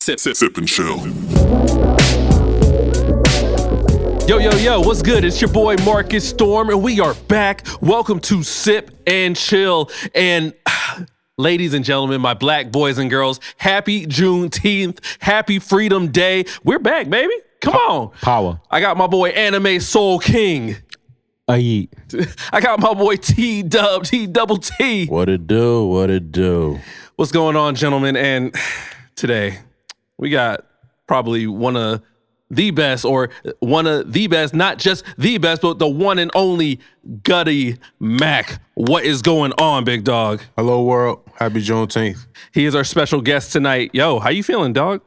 Sip and chill. Yo, what's good? It's your boy Marcus Storm, and we are back. Welcome to Sip and Chill. And ladies and gentlemen, my black boys and girls, happy Juneteenth, happy Freedom Day. We're back, baby. Come on. Power. I got my boy Anime Soul King. I got my boy T-Dub, T-double-T. What it do? What's going on, gentlemen? And today, we got probably one of the best, not just the best, but the one and only Ghutty Mac. What is going on, big dog? Hello, world. Happy Juneteenth. He is our special guest tonight. Yo, how you feeling, dog?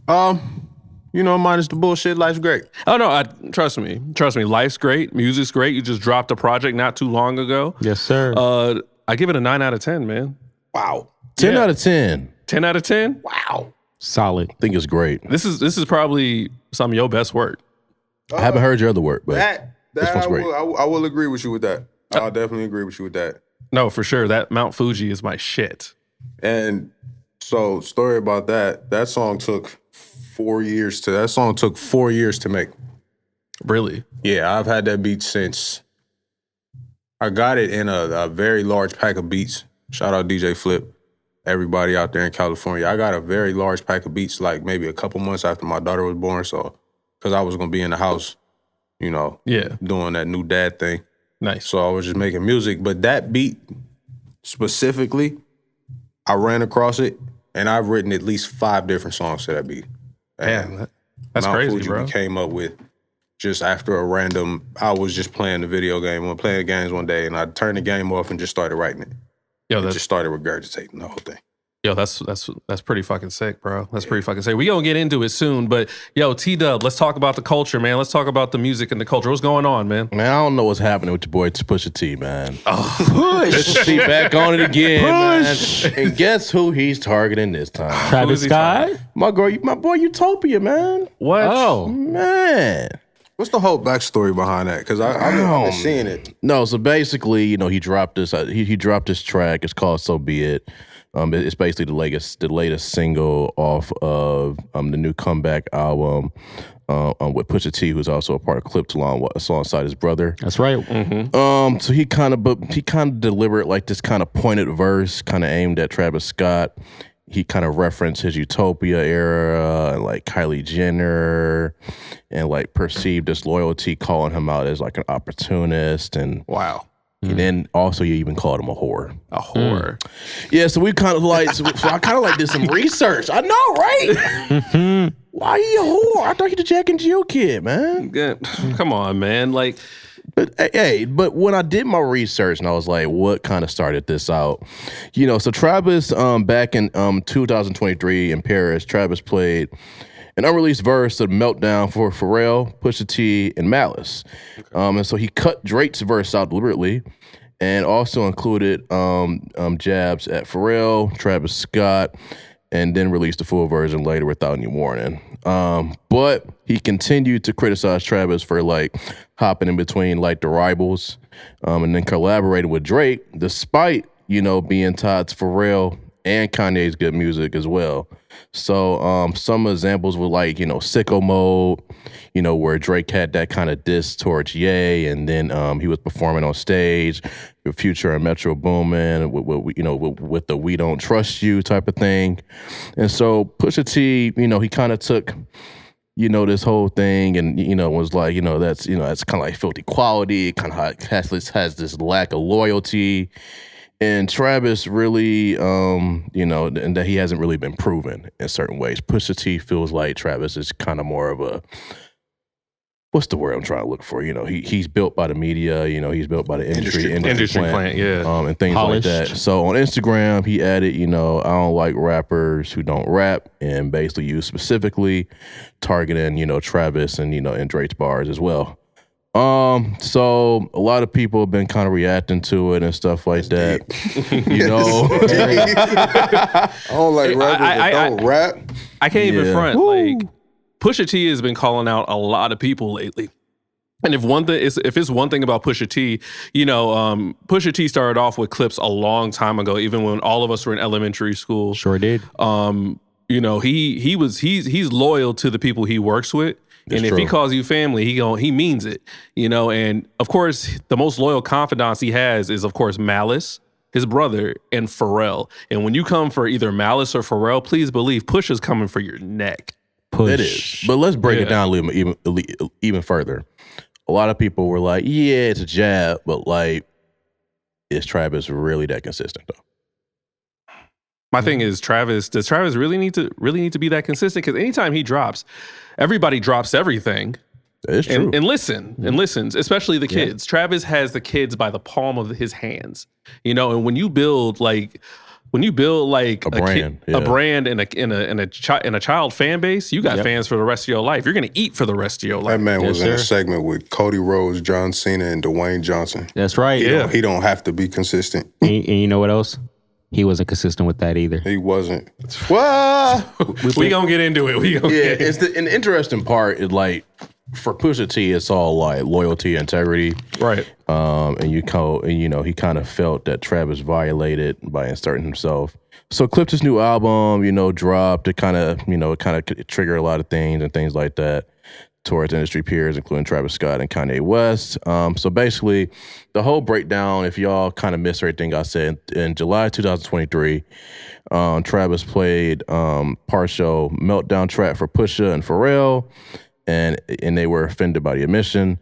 Minus the bullshit, life's great. Oh, no, trust me. Life's great. Music's great. You just dropped a project not too long ago. Yes, sir. I give it a 9 out of 10, man. Wow. 10 out of 10. 10 out of 10? Wow. Solid. I think it's great. This is probably some of your best work. I haven't heard your other work, but this That one's I great. will agree with you with that. I'll definitely agree with you with that. No, for sure. That Mount Fuji is my shit. And so, story about that song took 4 years to make. Really? Yeah, I've had that beat since I got it in a very large pack of beats. Shout out DJ Flip, everybody out there in California. I got a very large pack of beats like maybe a couple months after my daughter was born. So, because I was going to be in the house, doing that new dad thing. Nice. So I was just making music. But that beat specifically, I ran across it and I've written at least 5 different songs to that beat. Man, that's Mount crazy, Fuji bro. we came up with just after I was just playing the video game. We were playing the games one day and I turned the game off and just started writing it. Just started regurgitating the whole thing. Yo, that's pretty fucking sick, bro. That's pretty fucking sick. We gonna get into it soon, but yo, T-Dub, let's talk about the culture, man. Let's talk about the music and the culture. What's going on, man? Man, I don't know what's happening with your boy Pusha T, man. Push. T back on it again, man. And guess who he's targeting this time? Travis Scott? My boy Utopia, man. What? Oh. Man. What's the whole backstory behind that? Because I've been seeing it. No, so basically, he dropped this. He dropped this track. It's called "So Be It." It's basically the latest single off of the new comeback album with Pusha T, who's also a part of Clip alongside his brother. That's right. Mm-hmm. So he kind of delivered like this kind of pointed verse, kind of aimed at Travis Scott. He kind of referenced his Utopia era and like Kylie Jenner and like perceived disloyalty, calling him out as like an opportunist. And Wow. And then also you even called him a whore. A whore. Yeah, so we kind of like, so I kind of like did some research. I know, right? Why he a whore? I thought he the Jack and Jill kid, man. Good. Come on, man. Like, But when I did my research and I was like, what kind of started this out? So Travis, back in 2023 in Paris, Travis played an unreleased verse of Meltdown for Pharrell, Pusha T, and Malice. And so he cut Drake's verse out deliberately and also included jabs at Pharrell, Travis Scott, and then released the full version later without any warning. But he continued to criticize Travis for like hopping in between like the rivals, and then collaborating with Drake, despite, being tied to Pharrell and Kanye's good music as well. So some examples were like, Sicko Mode, where Drake had that kind of diss towards Ye, and then he was performing on stage with Future and Metro Boomin with the We Don't Trust You type of thing. And so Pusha T, he kind of took, this whole thing and, was like, that's kind of like filthy quality, kind of has this lack of loyalty. And Travis really, and that he hasn't really been proven in certain ways. Pusha T feels like Travis is kind of more of a, what's the word I'm trying to look for? He's built by the media, he's built by the industry plant, yeah. and things Polished. like that. So on Instagram, he added, I don't like rappers who don't rap, and basically used specifically targeting, Travis and, and Drake's bars as well. So a lot of people have been kind of reacting to it and stuff like that. I don't like rappers that don't rap. I can't even front. Like, Pusha T has been calling out a lot of people lately. And if it's one thing about Pusha T, Pusha T started off with clips a long time ago, even when all of us were in elementary school. Sure did. You know, he's loyal to the people he works with. And if he calls you family, he means it. You know, and of course, the most loyal confidants he has is, of course, Malice, his brother, and Pharrell. And when you come for either Malice or Pharrell, please believe Pusha's coming for your neck. It is. But let's break it down a little even further. A lot of people were like, yeah, it's a jab, but like, is Travis really that consistent though? My thing is, does Travis really need to be that consistent? Because anytime he drops, everybody drops everything. It's true. And listens, especially the kids. Yeah. Travis has the kids by the palm of his hands. You know, and when you build like a brand and a child fan base, you got fans for the rest of your life. You're gonna eat for the rest of your life. That man was in a segment with Cody Rhodes, John Cena, and Dwayne Johnson. That's right. He don't have to be consistent. And you know what else? He wasn't consistent with that either. He wasn't. Well, we gonna get into it. It's an interesting part is like for Pusha T, it's all like loyalty, integrity, right? And he kind of felt that Travis violated by inserting himself. So Clip's his new album, dropped. It kind of triggered a lot of things and things like that towards industry peers, including Travis Scott and Kanye West. So basically, the whole breakdown, if y'all kind of missed everything I said, in July 2023, Travis played partial meltdown track for Pusha and Pharrell, and they were offended by the admission.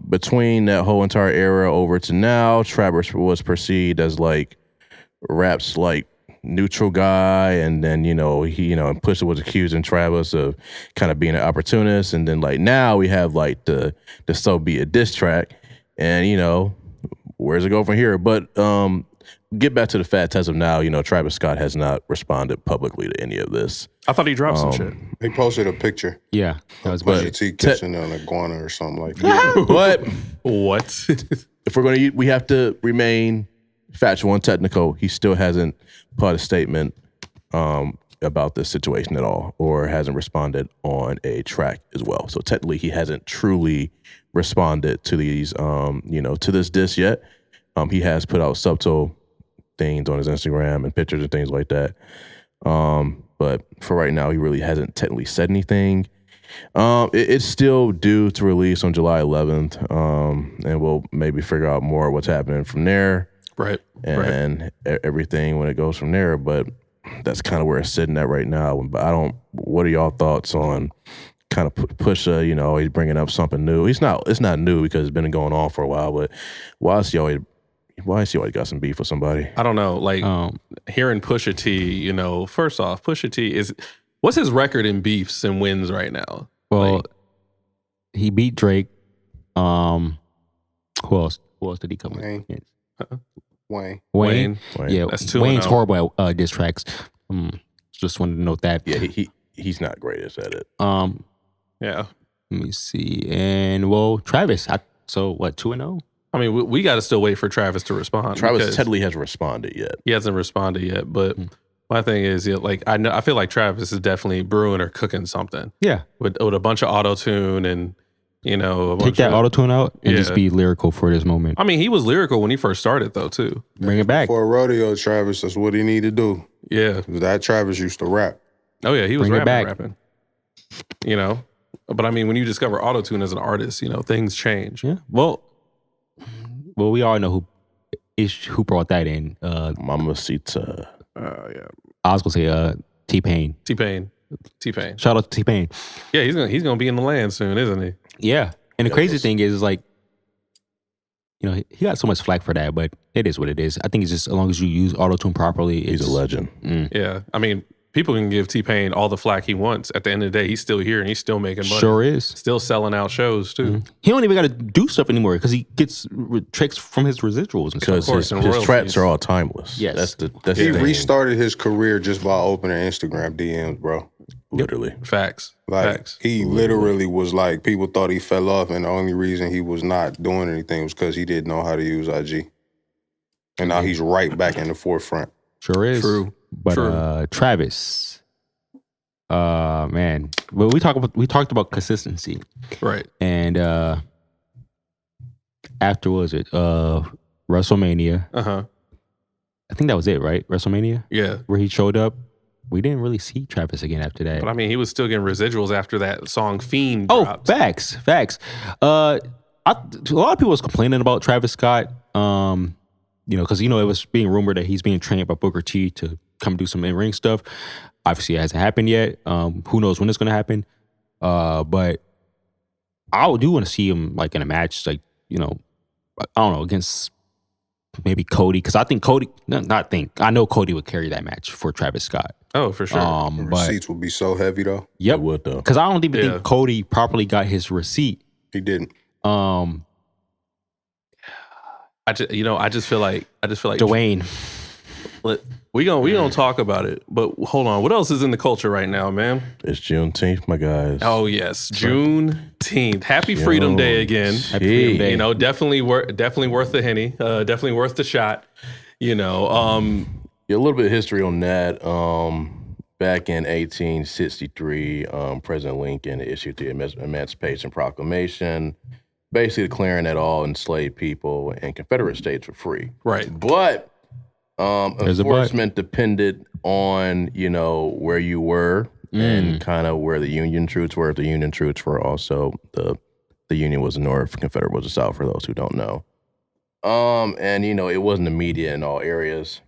Between that whole entire era over to now, Travis was perceived as like rap's like neutral guy, and then and Pusha was accusing Travis of kind of being an opportunist, and then like now we have like the So Be It diss track, and where's it go from here? But get back to the facts. As of now, Travis Scott has not responded publicly to any of this. I thought he dropped some shit. He posted a picture. Yeah, that was Pusha T kissing on a iguana or something like that. But what? If we're going to, we have to remain factual and technical. He still hasn't put a statement about this situation at all, or hasn't responded on a track as well. So technically, he hasn't truly responded to these, to this diss yet. He has put out subtle things on his Instagram and pictures and things like that. But for right now, he really hasn't technically said anything. It's still due to release on July 11th, and we'll maybe figure out more what's happening from there. Right. And everything when it goes from there. But that's kind of where it's sitting at right now. But what are y'all thoughts on kind of Pusha, he's bringing up something new. It's not new because it's been going on for a while, but why is he always got some beef with somebody? I don't know. Like hearing Pusha T, first off, Pusha T what's his record in beefs and wins right now? Well, he beat Drake. Who else did he come with? Wayne. Yeah, that's 2-0. Wayne's horrible at diss tracks. Just wanted to note that. Yeah, he's not greatest at it. Yeah. Let me see. And Travis. So what? 2-0. I mean, we got to still wait for Travis to respond. Travis technically hasn't responded yet. He hasn't responded yet, but my thing is, I feel like Travis is definitely brewing or cooking something. Yeah, with a bunch of auto tune and take that auto tune out and just be lyrical for this moment. I mean, he was lyrical when he first started though too. Bring it back for a rodeo. Travis, that's what he need to do. Yeah, that Travis used to rap. Oh yeah, he was rapping. But I mean, when you discover auto tune as an artist, things change. Yeah. Well, we all know who brought that in. Mamacita. Yeah. I was gonna say T-Pain. T-Pain. Shout out to T-Pain. Yeah, he's gonna be in the land soon, isn't he? Yeah. And the crazy thing is like, he got so much flack for that, but it is what it is. I think it's just as long as you use auto-tune properly, he's a legend. Yeah. I mean, people can give T-Pain all the flack he wants. At the end of the day, he's still here and he's still making money. Sure is. Still selling out shows too. He don't even got to do stuff anymore because he gets tricks from his residuals and stuff. Because his traps are all timeless. Yes. That's he the thing. restarted his career just by opening Instagram DMs, bro. Literally. Facts. He literally was like, people thought he fell off, and the only reason he was not doing anything was because he didn't know how to use IG. And now he's right back in the forefront. Sure is. True. But Travis, man, well, we talked about consistency, right? And after WrestleMania, I think that was it, right? WrestleMania, yeah, where he showed up we didn't really see Travis again after that. But I mean, he was still getting residuals after that song Fiend Oh, dropped. facts. A lot of people was complaining about Travis Scott. Because it was being rumored that he's being trained by Booker T to come do some in-ring stuff. Obviously, it hasn't happened yet. Who knows when it's going to happen? But I do want to see him like in a match, like I don't know, against maybe Cody, because I think Cody. I know Cody would carry that match for Travis Scott. Oh, for sure. The But receipts would be so heavy though. yep, It would though. because I don't even think Cody properly got his receipt. He didn't. I just feel like Dwayne. We gonna talk about it, but hold on. What else is in the culture right now, man? It's Juneteenth, my guys. Oh yes, Juneteenth. Happy Freedom Day again. Happy Freedom Day. Definitely worth the Henny. Definitely worth the shot. Yeah, a little bit of history on that. Back in 1863, President Lincoln issued the Emancipation Proclamation, basically declaring that all enslaved people and Confederate states were free. Right. But enforcement depended on, where you were and kind of where the Union troops were. If the Union troops were also the Union was the North, Confederate was the South, for those who don't know. And it wasn't immediate in all areas.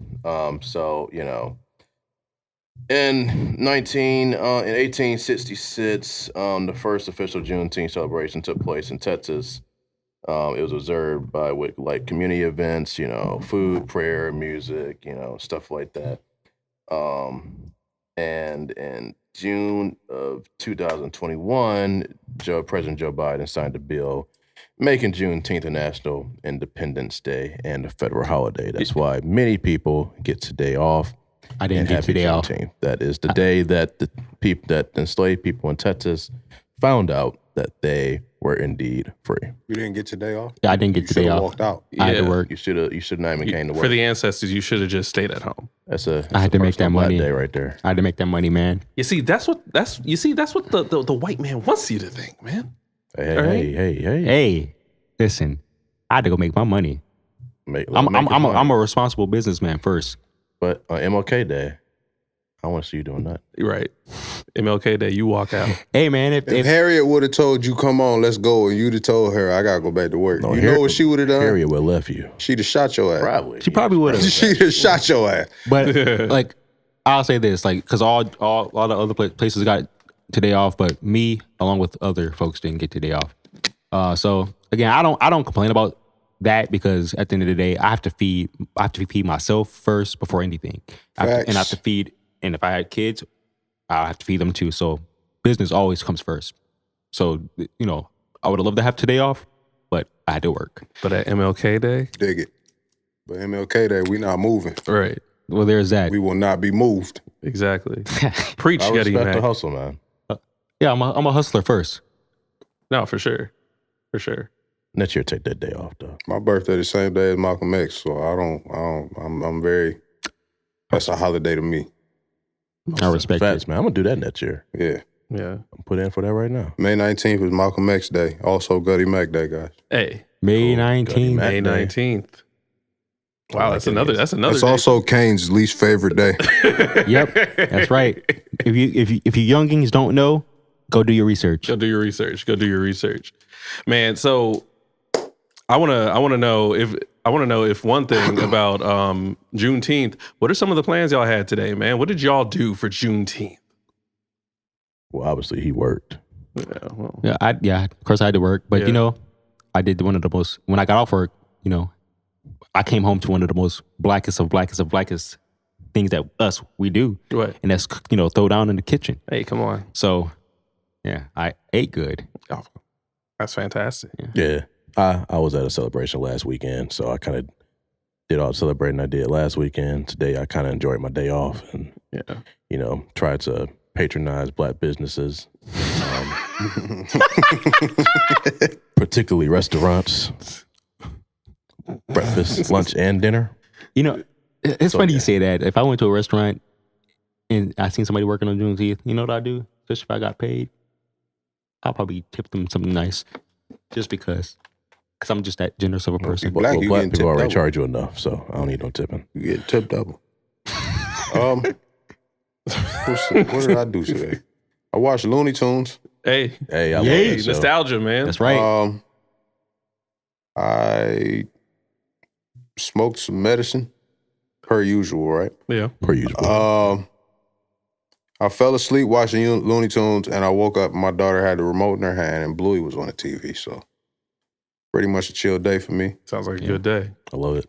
In 1866, the first official Juneteenth celebration took place in Texas. It was observed with community events, food, prayer, music, stuff like that. And in June of 2021, President Joe Biden signed a bill making Juneteenth a national Independence Day and a federal holiday. That's why many people get today off. I didn't get today off. That is the day that the enslaved people in Texas found out that they were indeed free. You didn't get today off? Yeah, I didn't get today off. Walked out. I had to work. You should not even came to work. For the ancestors, you should have just stayed at home. I had to make that money day right there. I had to make that money, man. You see, that's what the white man wants you to think, man. Hey. Listen, I had to go make my money. I'm a responsible businessman first. But on MLK Day, I want to see you doing that. Right. MLK Day, you walk out. Hey, man, if Harriet would have told you, come on, let's go, and you'd have told her, I got to go back to work. No, know what she would have done? Harriet would have left you. She'd have shot your ass. Probably. She probably would have. She'd have shot your ass. But, I'll say this, because all the other places got today off, but me, along with other folks, didn't get today off. So, again, I don't complain about that, because at the end of the day, I have to feed myself first before anything. I have to feed, and if I had kids, I have to feed them too. So business always comes first. So, I would have loved to have today off, but I had to work. But at MLK Day? Dig it. But MLK Day, we not moving. Right. Well, there's that. We will not be moved. Exactly. Preach, I Ghutty Mac. respect the hustle, man. Yeah, I'm a hustler first. No, for sure. For sure. Next year, take that day off, though. My birthday the same day as Malcolm X, so I'm very, that's a holiday to me. I respect Facts, it. man. I'm going to do that next year. Yeah. I'm put in for that right now. May 19th is Malcolm X Day. Also Ghutty Mac Day, guys. Hey. May 19th. May 19th. Wow, that's another. It's also Kane's least favorite day. Yep, that's right. If you youngins don't know, go do your research. Go do your research, man. So I want to know if one thing about Juneteenth. What are some of the plans y'all had today, man? What did y'all do for Juneteenth? Well, obviously he worked. Yeah, of course I had to work, but I did one of the most. When I got off work, I came home to one of the most blackest things that we do. What? And that's, throw down in the kitchen. Hey, come on. So, yeah, I ate good. Oh, that's fantastic. Yeah. I was at a celebration last weekend, so I kind of did all the celebrating I did last weekend. Today, I kind of enjoyed my day off and, tried to patronize Black businesses, particularly restaurants. Breakfast, lunch, and dinner. It's funny you say that. If I went to a restaurant and I seen somebody working on Juneteenth, you know what I'd do? Especially if I got paid, I'll probably tip them something nice, just because I'm just that generous of a person. Black people already charge you enough, so I don't need no tipping. You get tipped double. What did I do today? I watched Looney Tunes. Hey, Hey, I love hey, that show. nostalgia, man. That's right. I smoked some medicine, per usual, right? Yeah. Per usual. I fell asleep watching Looney Tunes, and I woke up. My daughter had the remote in her hand, and Bluey was on the TV. So, pretty much a chill day for me. Sounds like a good day. I love it.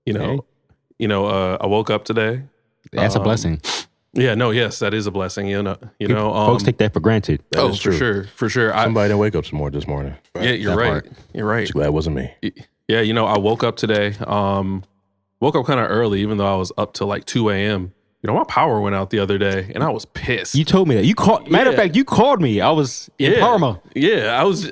I woke up today. That's a blessing. Yeah, no, yes, that is a blessing. Folks take that for granted. That is true. For sure. Somebody didn't wake up some more this morning. Yeah, you're That right. part. You're right. Just glad it wasn't me. Yeah, I woke up today. Woke up kind of early, even though I was up till like 2 a.m. My power went out the other day, and I was pissed. You told me that. You called. Matter of fact, you called me. I was in Parma. Yeah, I was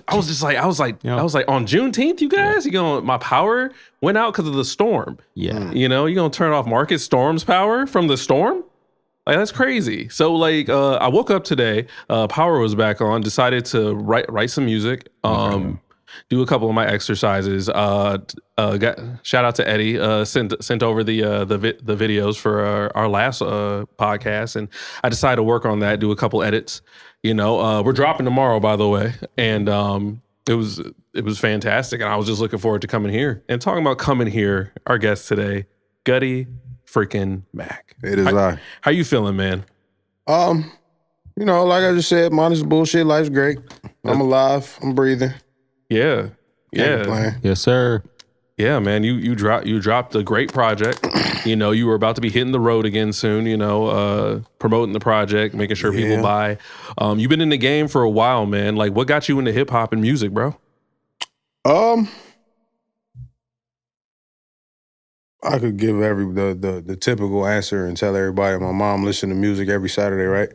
like on Juneteenth, you guys, my power went out because of the storm. Yeah. You're gonna turn off Marcus Storm's power from the storm? Like, that's crazy. So like I woke up today, power was back on, decided to write some music, do a couple of my exercises. Shout out to Eddie, sent over the videos for our last podcast, and I decided to work on that, do a couple edits. We're dropping tomorrow, by the way, and it was fantastic, and I was just looking forward to coming here and talking about coming here. Our guest today, Ghutty freaking Mac. It is I. How you feeling, man? Like I just said, minus the bullshit, life's great. I'm alive. I'm breathing. Yeah. Can't complain. Yes, sir. Yeah, man, you dropped a great project. You were about to be hitting the road again soon, promoting the project, making sure people buy. You've been in the game for a while, man. Like, what got you into hip hop and music, bro? I could give the typical answer and tell everybody my mom listened to music every Saturday, right?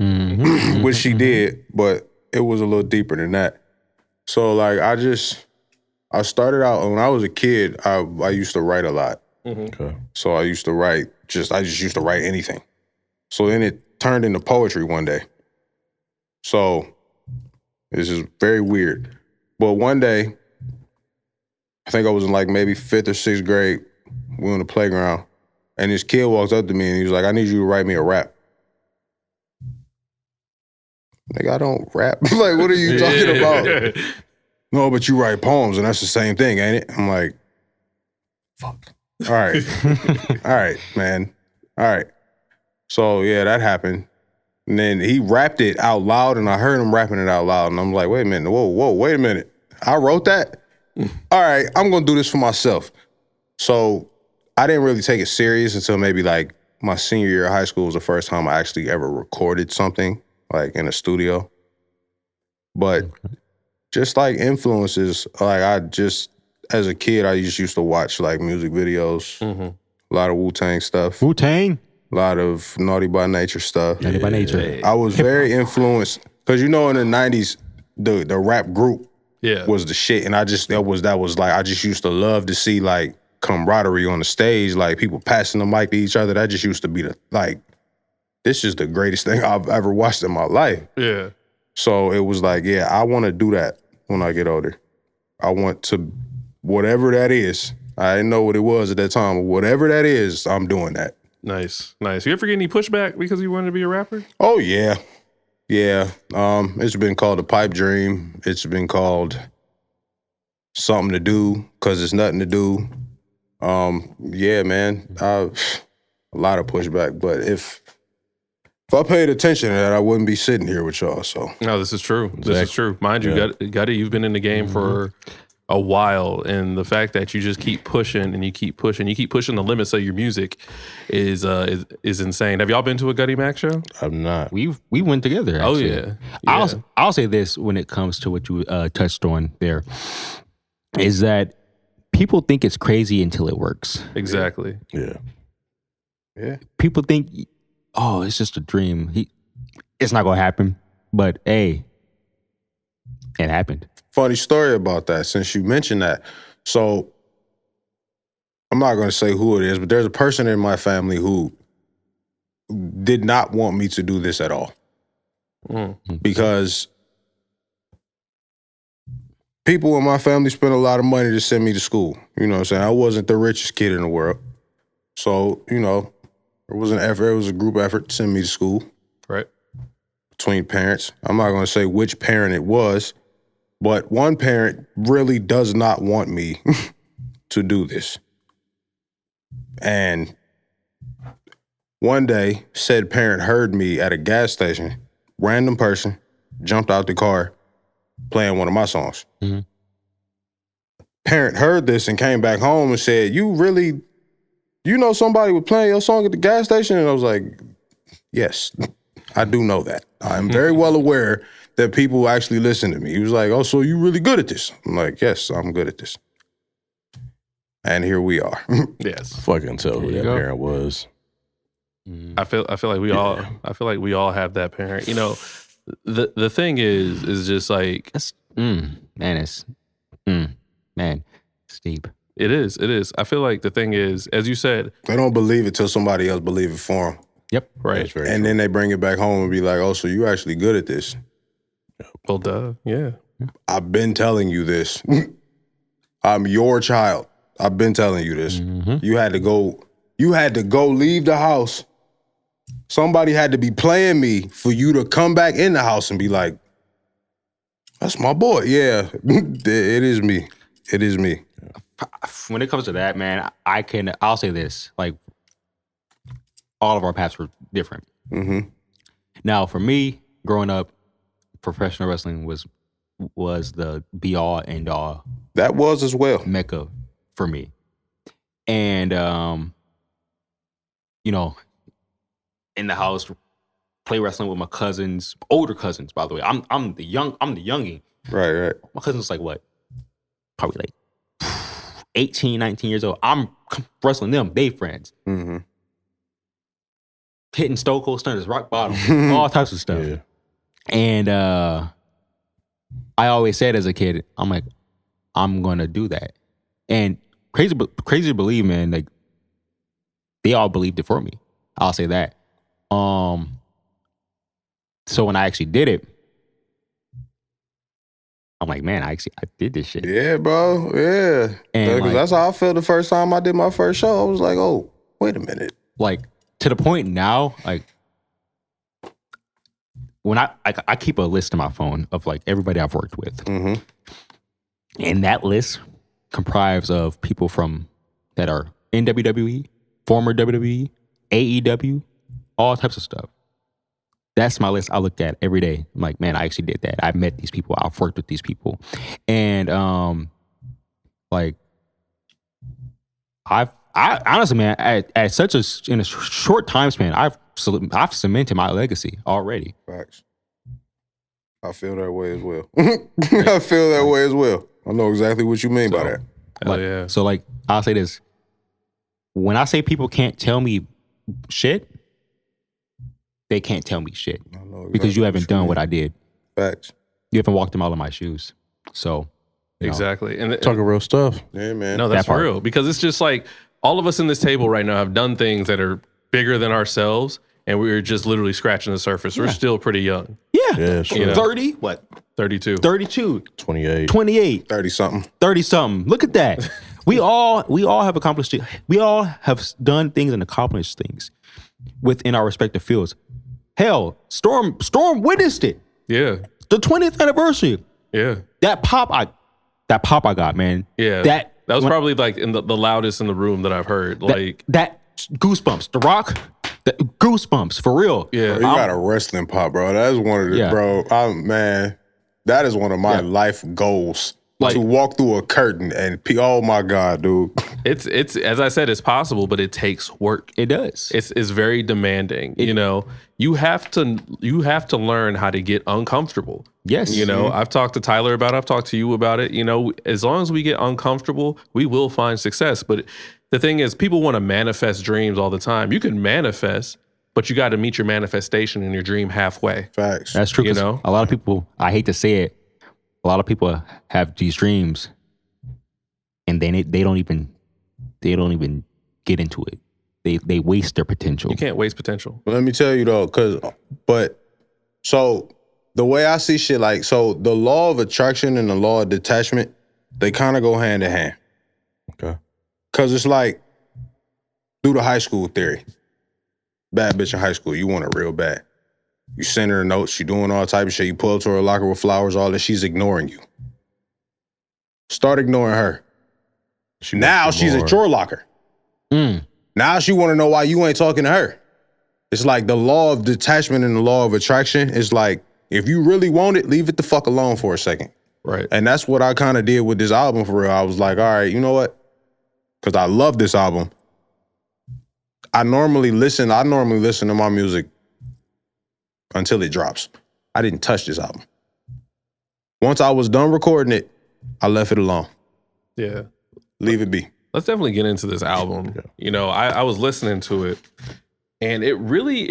Mm-hmm. Which she did, but it was a little deeper than that. So like I started out when I was a kid, I used to write a lot. Okay. So I used to write I just used to write anything. So then it turned into poetry one day. So this is very weird. But one day, I think I was in like maybe 5th or 6th grade, we were on the playground, and this kid walks up to me and he was like, I need you to write me a rap. Like, I don't rap. Like, what are you talking about? No, but you write poems, and that's the same thing, ain't it? I'm like, fuck. All right. All right, man. All right. So, yeah, that happened. And then he rapped it out loud, and I heard him rapping it out loud, and I'm like, wait a minute. Whoa, wait a minute. I wrote that? All right, I'm going to do this for myself. So I didn't really take it serious until maybe like my senior year of high school was the first time I actually ever recorded something, like in a studio. But just like influences, like as a kid, I just used to watch like music videos, a lot of Wu-Tang stuff, Wu-Tang. a lot of Naughty by Nature stuff. Naughty by Nature. I was very influenced because in the 90s, the rap group was the shit, and I just used to love to see like camaraderie on the stage, like people passing the mic to each other. That just used to be this is the greatest thing I've ever watched in my life. Yeah. So it was like, yeah, I want to do that when I get older. I want to, whatever that is. I didn't know what it was at that time, but whatever that is, I'm doing that. Nice. You ever get any pushback because you wanted to be a rapper? Oh yeah. Yeah. It's been called a pipe dream. It's been called something to do because it's nothing to do. Yeah, man. A lot of pushback, but if I paid attention to that, I wouldn't be sitting here with y'all. So no, this is true. This is true. Mind you, Ghutty, you've been in the game for a while, and the fact that you just keep pushing and you keep pushing the limits of your music is insane. Have y'all been to a Ghutty Mac show? I've not. We went together. Actually. Oh yeah. I'll say this when it comes to what you touched on there, is that people think it's crazy until it works. Exactly. Yeah. People think, oh, it's just a dream. It's not gonna happen. But hey, it happened. funny story about that since you mentioned that. So I'm not going to say who it is, but there's a person in my family who did not want me to do this at all. Because people in my family spent a lot of money to send me to school. You know what I'm saying? I wasn't the richest kid in the world. So, you know, it was an effort. It was a group effort to send me to school. between parents. I'm not going to say which parent it was, but one parent really does not want me to do this. And one day, said parent heard me at a gas station, random person, jumped out the car, playing one of my songs. Mm-hmm. Parent heard this and came back home and said, you know somebody was playing your song at the gas station? And I was like, yes, I do know that. I'm very well aware that people actually listen to me. He was like, oh, so you really good at this? I'm like, yes, I'm good at this. And here we are. Yes. Fucking tell who that go. parent was. I feel like we all have that parent. You know, the thing is just like That's man, it's deep. it is. I feel like the thing is, as you said, They don't believe it till somebody else believe it for them. Yep. right. That's very And then they bring it back home and be like, oh, so you actually good at this. Well, duh. Yeah. I've been telling you this. I'm your child. I've been telling you this. Mm-hmm. You had to go leave the house. Somebody had to be playing me for you to come back in the house and be like, that's my boy. Yeah, it is me. It is me. When it comes to that, man, I'll say this, like, all of our paths were different. Mm-hmm. Now, for me, growing up, professional wrestling was the be all end all That was as well. mecca for me. And you know, in the house, play wrestling with my cousins, older cousins, by the way. I'm the youngie. Right. My cousin's like what? Probably like 18, 19 years old. I'm wrestling them, they friends. Mm-hmm. Hitting Stone Cold Stunners, rock bottom, all types of stuff. Yeah. And I always said as a kid, I'm like, I'm gonna do that. And crazy to believe, man, like they all believed it for me. I'll say that. So when I actually did it, I'm like, man, I did this shit. Yeah, bro. Yeah. And, Because like- that's how I felt the first time I did my first show. I was like, oh, wait a minute. Like to the point now, like when I keep a list in my phone of like everybody I've worked with. Mm-hmm. And that list comprised of people that are in WWE, former WWE, AEW, all types of stuff. That's my list I look at every day. I'm like, man, I actually did that. I met these people. I've worked with these people. And like I honestly, man, at in a short time span, I've cemented my legacy already. Facts. I feel that way as well. I feel that way as well. I know exactly what you mean by that. Hell Like, yeah. So like I'll say this. When I say people can't tell me shit, they can't tell me shit. I know Because you exactly haven't done what I did. Facts. You haven't walked a mile in my shoes. So you know, Exactly. And Talking real stuff. Yeah, man. no, that's that part. real. Because it's just like all of us in this table right now have done things that are bigger than ourselves, and we're just literally scratching the surface. We're still pretty young. Yeah, sure. You know. 30, what? 32. 32, 28. 28, 30-something. 30 something. Look at that. we all have accomplished it. We all have done things and accomplished things within our respective fields. Hell, Storm witnessed it. Yeah. The 20th anniversary. Yeah. That pop I got, man. Yeah. That was when- probably like in the loudest in the room that I've heard. Like, that goosebumps. The Rock, goosebumps for real. yeah. You got a wrestling pop, bro. That is one of the, Yeah. bro. Man, that is one of my life goals. Like- to walk through a curtain and oh my God, dude. It's as I said, it's possible, but it takes work. It does. It's very demanding. You know, you have to learn how to get uncomfortable. Yes. You know, I've talked to Tyler about it. I've talked to you about it. You know, as long as we get uncomfortable, we will find success. But the thing is, people want to manifest dreams all the time. You can manifest, but you got to meet your manifestation and your dream halfway. Facts. That's true. You 'Cause know? a lot of people, I hate to say it, a lot of people have these dreams and then they don't even get into it. They waste their potential. You can't waste potential. But let me tell you though, so the way I see shit, like, so the law of attraction and the law of detachment, they kind of go hand in hand. Okay. Cause it's like, through the high school theory, bad bitch in high school, you want it real bad. You send her notes, you doing all type of shit. You pull up to her locker with flowers, all that. She's ignoring you. Start ignoring her. Now she's at your locker. Now she want to know why you ain't talking to her. It's like the law of detachment and the law of attraction. It's like, if you really want it, leave it the fuck alone for a second. Right. And that's what I kind of did with this album for real. I was like, all right, you know what? Because I love this album. I normally listen to my music until it drops. I didn't touch this album. Once I was done recording it, I left it alone. Yeah. Leave it be. Let's definitely get into this album. Yeah. You know, I was listening to it, and it really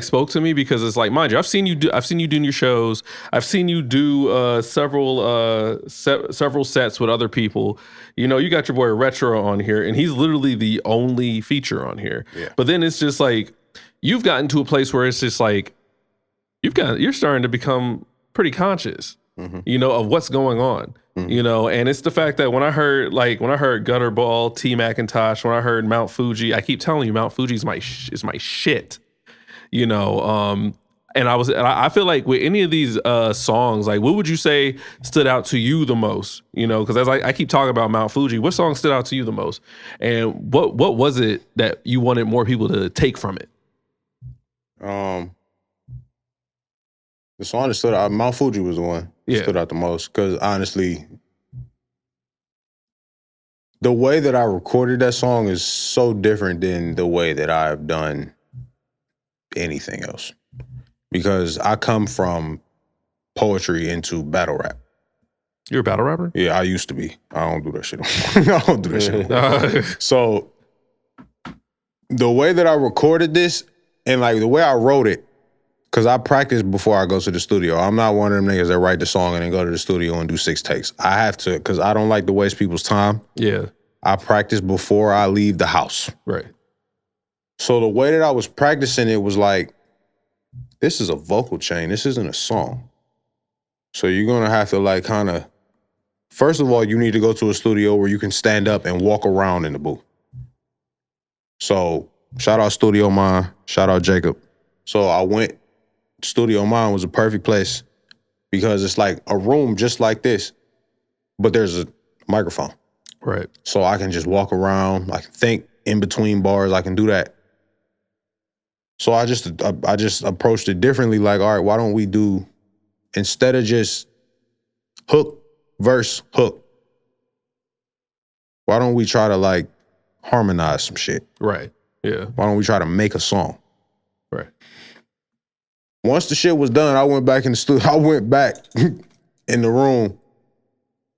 spoke to me, because it's like, mind you, I've seen you doing your shows. I've seen you do several sets with other people. You know, you got your boy Retro on here, and he's literally the only feature on here. Yeah. But then it's just like, you've gotten to a place where it's just like, you're starting to become pretty conscious, you know, of what's going on. You know, and it's the fact that when I heard Gutterball, T Macintosh, when I heard Mount Fuji, I keep telling you, Mount Fuji is my shit. You know, and I feel like with any of these songs, like, what would you say stood out to you the most? You know, because as I keep talking about Mount Fuji, what song stood out to you the most, and what was it that you wanted more people to take from it? The song that stood out, Mount Fuji was the one that stood out the most, because honestly, the way that I recorded that song is so different than the way that I've done anything else. Because I come from poetry into battle rap. You're a battle rapper? Yeah, I used to be. I don't do that shit I don't do that shit anymore. So the way that I recorded this, and like the way I wrote it, because I practice before I go to the studio. I'm not one of them niggas that write the song and then go to the studio and do 6 takes. I have to, because I don't like to waste people's time. Yeah. I practice before I leave the house. Right. So the way that I was practicing it was like, this is a vocal chain. This isn't a song. So you're going to have to like kind of, first of all, you need to go to a studio where you can stand up and walk around in the booth. So shout out Studio Mine. Shout out Jacob. So I went, Studio Mine was a perfect place because it's like a room just like this, but there's a microphone. Right. So I can just walk around. I can think in between bars. I can do that. So I just approached it differently. Like, all right, why don't we do, instead of just hook, verse, hook, why don't we try to like harmonize some shit? Right. Yeah. Why don't we try to make a song? Right. Once the shit was done, I went back in the studio. I went back in the room.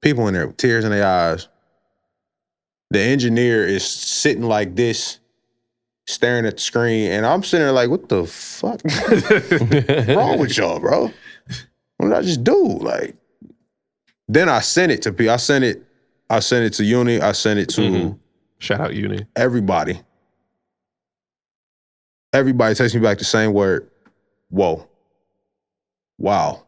People in there with tears in their eyes. The engineer is sitting like this, staring at the screen, and I'm sitting there like, what the fuck? What's wrong with y'all, bro? What did I just do? Like, then I sent it to people. I sent it to Uni. I sent it to Shout out Uni. everybody. Everybody takes me back the same word. Whoa. Wow.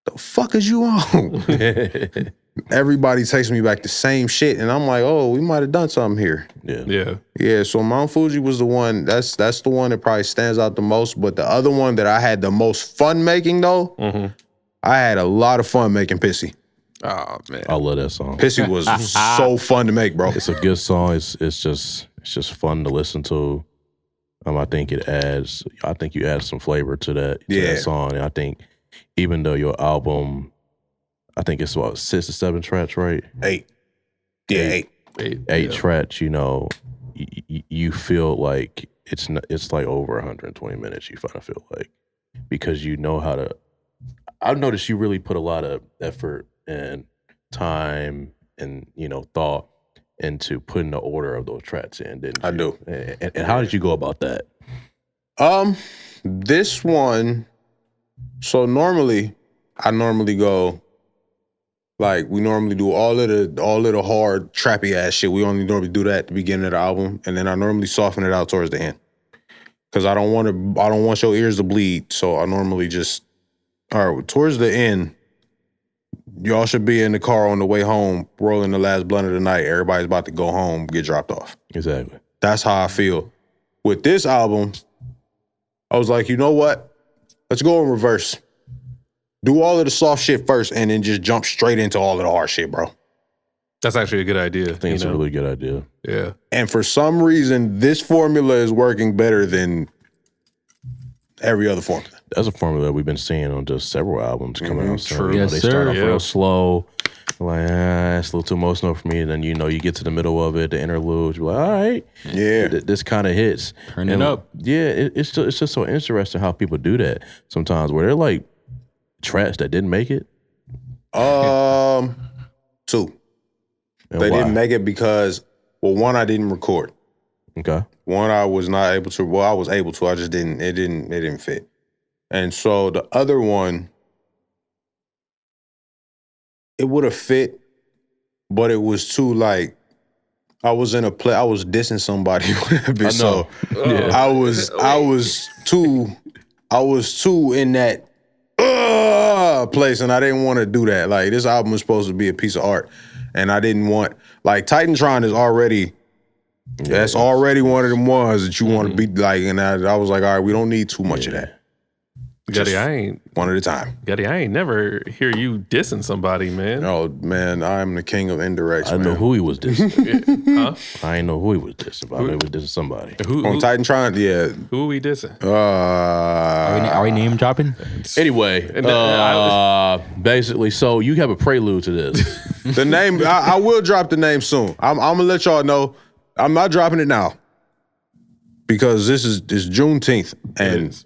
The fuck is you on? Everybody takes me back the same shit, and I'm like, oh, we might have done something here. Yeah. So Mount Fuji was the one. That's the one that probably stands out the most. But the other one that I had the most fun making though, I had a lot of fun making Pissy. Oh man, I love that song. Pissy was so fun to make, bro. It's a good song. It's just fun to listen to. I think you add some flavor to that song. And I think even though your album, I think it's about 6 or 7 tracks, right? 8. Yeah, 8. 8 tracks. You know, you feel like it's like over 120 minutes. You kind of feel like, because you know how to. I've noticed you really put a lot of effort and time and thought into putting the order of those tracks in, didn't you? I do. And how did you go about that? This one, so I normally go, like, we normally do all of the hard trappy ass shit. We only normally do that at the beginning of the album, and then I normally soften it out towards the end. Cause I don't want your ears to bleed. So I normally just, all right, towards the end, y'all should be in the car on the way home, rolling the last blunt of the night. Everybody's about to go home, get dropped off. Exactly. That's how I feel. With this album, I was like, you know what? Let's go in reverse. Do all of the soft shit first and then just jump straight into all of the hard shit, bro. That's actually a good idea. I think it's a really good idea. Yeah. And for some reason, this formula is working better than every other formula. That's a formula that we've been seeing on just several albums coming out. So, True. you know, Yes, they sir. start off Yeah. real slow. Like, it's a little too emotional for me. And then, you know, you get to the middle of it, the interlude, you're like, all right. Yeah. This kind of hits. Turn it up. Yeah, it's just so interesting how people do that sometimes, where they're like tracks that didn't make it. Two. And They why? didn't make it because, well, one, I didn't record. Okay. One, I was not able to. Well, I was able to. I just didn't. It didn't fit. And so the other one, it would have fit, but it was too like. I was in a play. I was dissing somebody. So Yeah. I was too in that place, and I didn't want to do that. Like, this album was supposed to be a piece of art, and I didn't want, like, Titantron is already. That's already one of them ones that you want to be like, and I was like, all right, we don't need too much of that. Ghutty, I ain't One at a time. never hear you dissing somebody, man. Oh man, I'm the king of indirects. I didn't know man. who he was dissing. Huh? I didn't know who he was dissing, but I mean, he was dissing somebody. Who On Titantron, yeah. who are we dissing? Are we name dropping? Anyway, basically, so you have a prelude to this. The name, I will drop the name soon. I'm gonna let y'all know. I'm not dropping it now because it's Juneteenth, and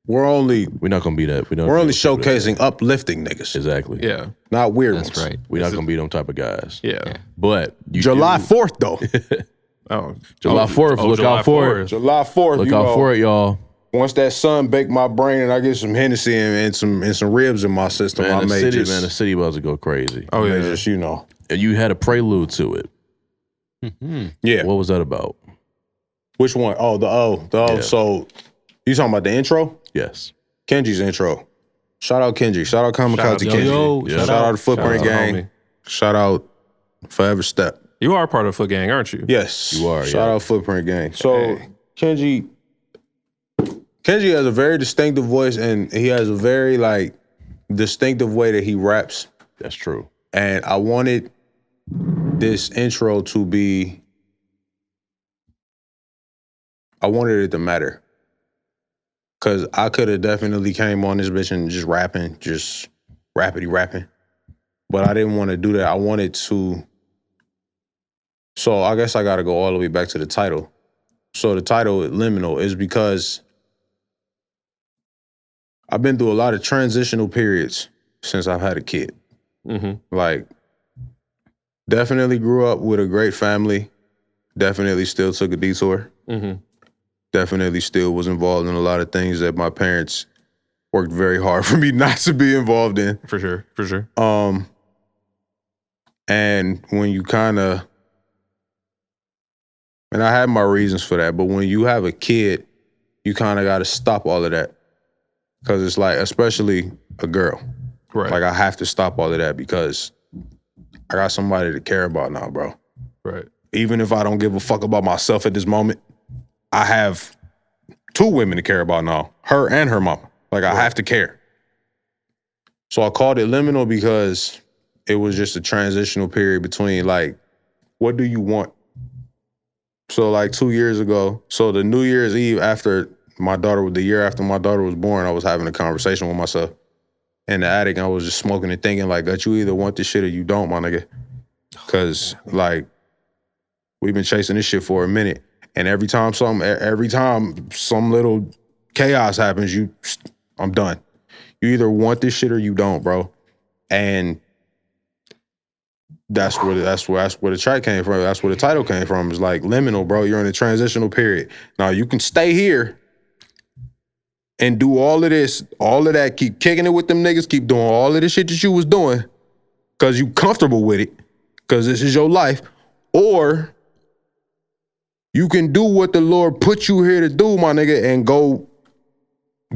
we're only We're only showcasing uplifting niggas, Yeah. not weird That's ones. right. We're not gonna be them type of guys. Yeah. But you July do- 4th though. Oh. July 4th. Look July out for it. 4th. July 4th. Look you out know, for it, y'all. Once that sun baked my brain and I get some Hennessy and some ribs in my system, Man, I the may city, just, man, the city about to go crazy. Oh may yeah. just, you know. And you had a prelude to it. Yeah. What was that about? Which one? Yeah. So you talking about the intro? Yes. Kenji's intro. Shout out Kenji. Shout out Kamikaze Yo, Kenji. yo. Yeah. Shout out the Footprint Shout out, Gang. homie. Shout out Forever Step. You are part of Foot Gang, aren't you? Yes. You are, Shout yeah. out Footprint Gang. So Hey. Kenji has a very distinctive voice, and he has a very like distinctive way that he raps. That's true. And I wanted this intro to be, I wanted it to matter. Cause I could have definitely came on this bitch and just rapping, just rapping. But I didn't want to do that. I wanted to, so I guess I gotta go all the way back to the title. So the title, Liminal, is because I've been through a lot of transitional periods since I've had a kid. Mm-hmm. Like, definitely grew up with a great family. Definitely still took a detour. Mm-hmm. Definitely still was involved in a lot of things that my parents worked very hard for me not to be involved in. For sure. And when you kind of, and I had my reasons for that, but when you have a kid, you kind of got to stop all of that. Because it's like, especially a girl. Right. Like, I have to stop all of that because I got somebody to care about now, bro. Right. Even if I don't give a fuck about myself at this moment, I have two women to care about now, her and her mama. Like, I have to care. So I called it Liminal because it was just a transitional period between, like, what do you want? So, like, 2 years ago, so the New Year's Eve the year after my daughter was born, I was having a conversation with myself in the attic. I was just smoking and thinking, like, that you either want this shit or you don't, my nigga. Because, like, we've been chasing this shit for a minute. And every time some little chaos happens, I'm done. You either want this shit or you don't, bro. And that's where the track came from. That's where the title came from. It's like liminal, bro. You're in a transitional period. Now you can stay here and do all of this, all of that, keep kicking it with them niggas, keep doing all of the shit that you was doing because you comfortable with it, because this is your life. Or you can do what the Lord put you here to do, my nigga, and go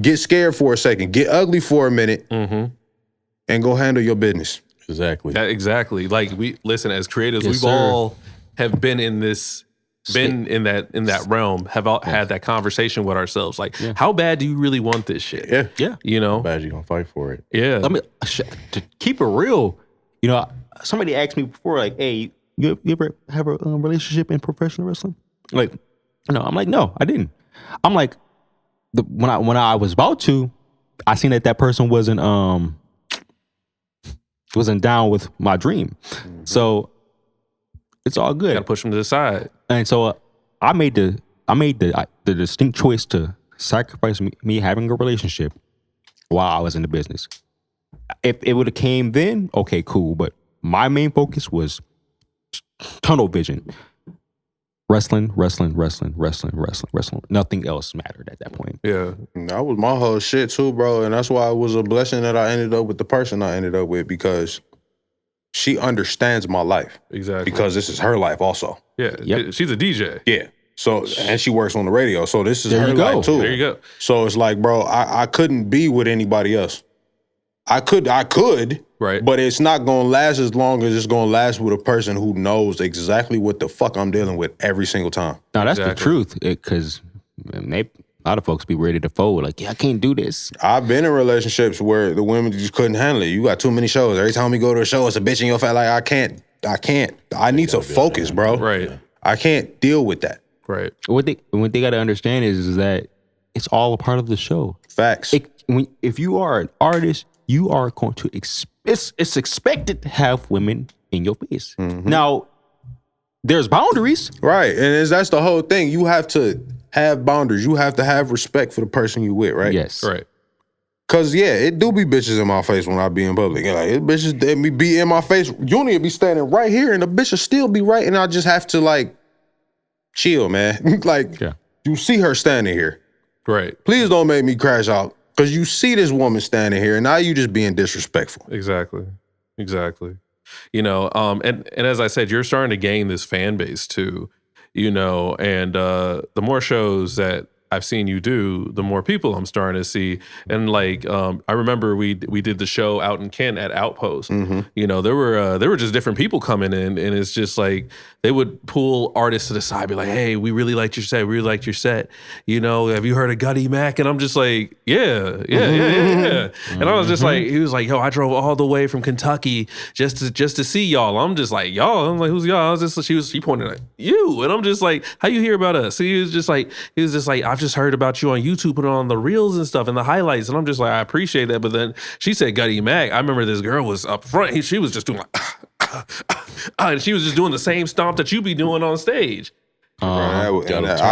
get scared for a second, get ugly for a minute, and go handle your business. Exactly. Exactly. Like, we listen, as creatives, Yes, we've sir. all have been in this been in that realm, have all had that conversation with ourselves. Like, how bad do you really want this shit? Yeah. You know? How bad you gonna fight for it? Yeah. Let me to keep it real. You know, somebody asked me before, like, "Hey, you ever have a relationship in professional wrestling?" Like, no. I'm like, no, I didn't. I'm like, when I was about to, I seen that person wasn't down with my dream, so it's all good. Gotta push them to the side. And so I made the distinct choice to sacrifice me having a relationship while I was in the business. If it would have came then, okay, cool. But my main focus was tunnel vision. Wrestling. Nothing else mattered at that point. Yeah. That was my whole shit too, bro. And that's why it was a blessing that I ended up with the person I ended up with, because she understands my life. Exactly. Because this is her life also. Yeah. Yep. She's a DJ. Yeah. So, and she works on the radio. So this is There her you go. life too. There you go. So it's like, bro, I couldn't be with anybody else. I could, Right. but it's not gonna last as long as it's gonna last with a person who knows exactly what the fuck I'm dealing with every single time. Now that's Exactly. the truth, because a lot of folks be ready to fold. Like, yeah, I can't do this. I've been in relationships where the women just couldn't handle it. You got too many shows. Every time we go to a show, it's a bitch in your face. Like, I can't. I need to focus, bro. Right. I can't deal with that. Right. What they got to understand is that it's all a part of the show. Facts. If you are an artist, you are going to it's expected to have women in your face. Now, there's boundaries. Right. And that's the whole thing. You have to have boundaries. You have to have respect for the person you with, right? Yes. Right. Cause yeah, it do be bitches in my face when I be in public. And like, it bitches they be in my face. You need to be standing right here and the bitch will still be right. And I just have to like chill, man. Like, you see her standing here. Right. Please don't make me crash out. Cause you see this woman standing here and now you just being disrespectful. Exactly. You know, and as I said, you're starting to gain this fan base too, you know, and the more shows that I've seen you do, the more people I'm starting to see. And like, I remember we did the show out in Kent at Outpost. You know, there were just different people coming in, and it's just like they would pull artists to the side, be like, "Hey, we really liked your set. We really liked your set. You know, have you heard of Ghutty Mac?" And I'm just like, "Yeah." And I was just like, he was like, "Yo, I drove all the way from Kentucky just to see y'all." I'm just like, "Y'all?" I'm like, "Who's y'all?" I was just she pointed at you, and I'm just like, "How you hear about us?" So he was just like, "I've just heard about you on YouTube, put it on the reels and stuff and the highlights." And I'm just like, "I appreciate that." But then she said Ghutty Mac. I remember this girl was up front. She was just doing like, and she was just doing the same stomp that you be doing on stage. I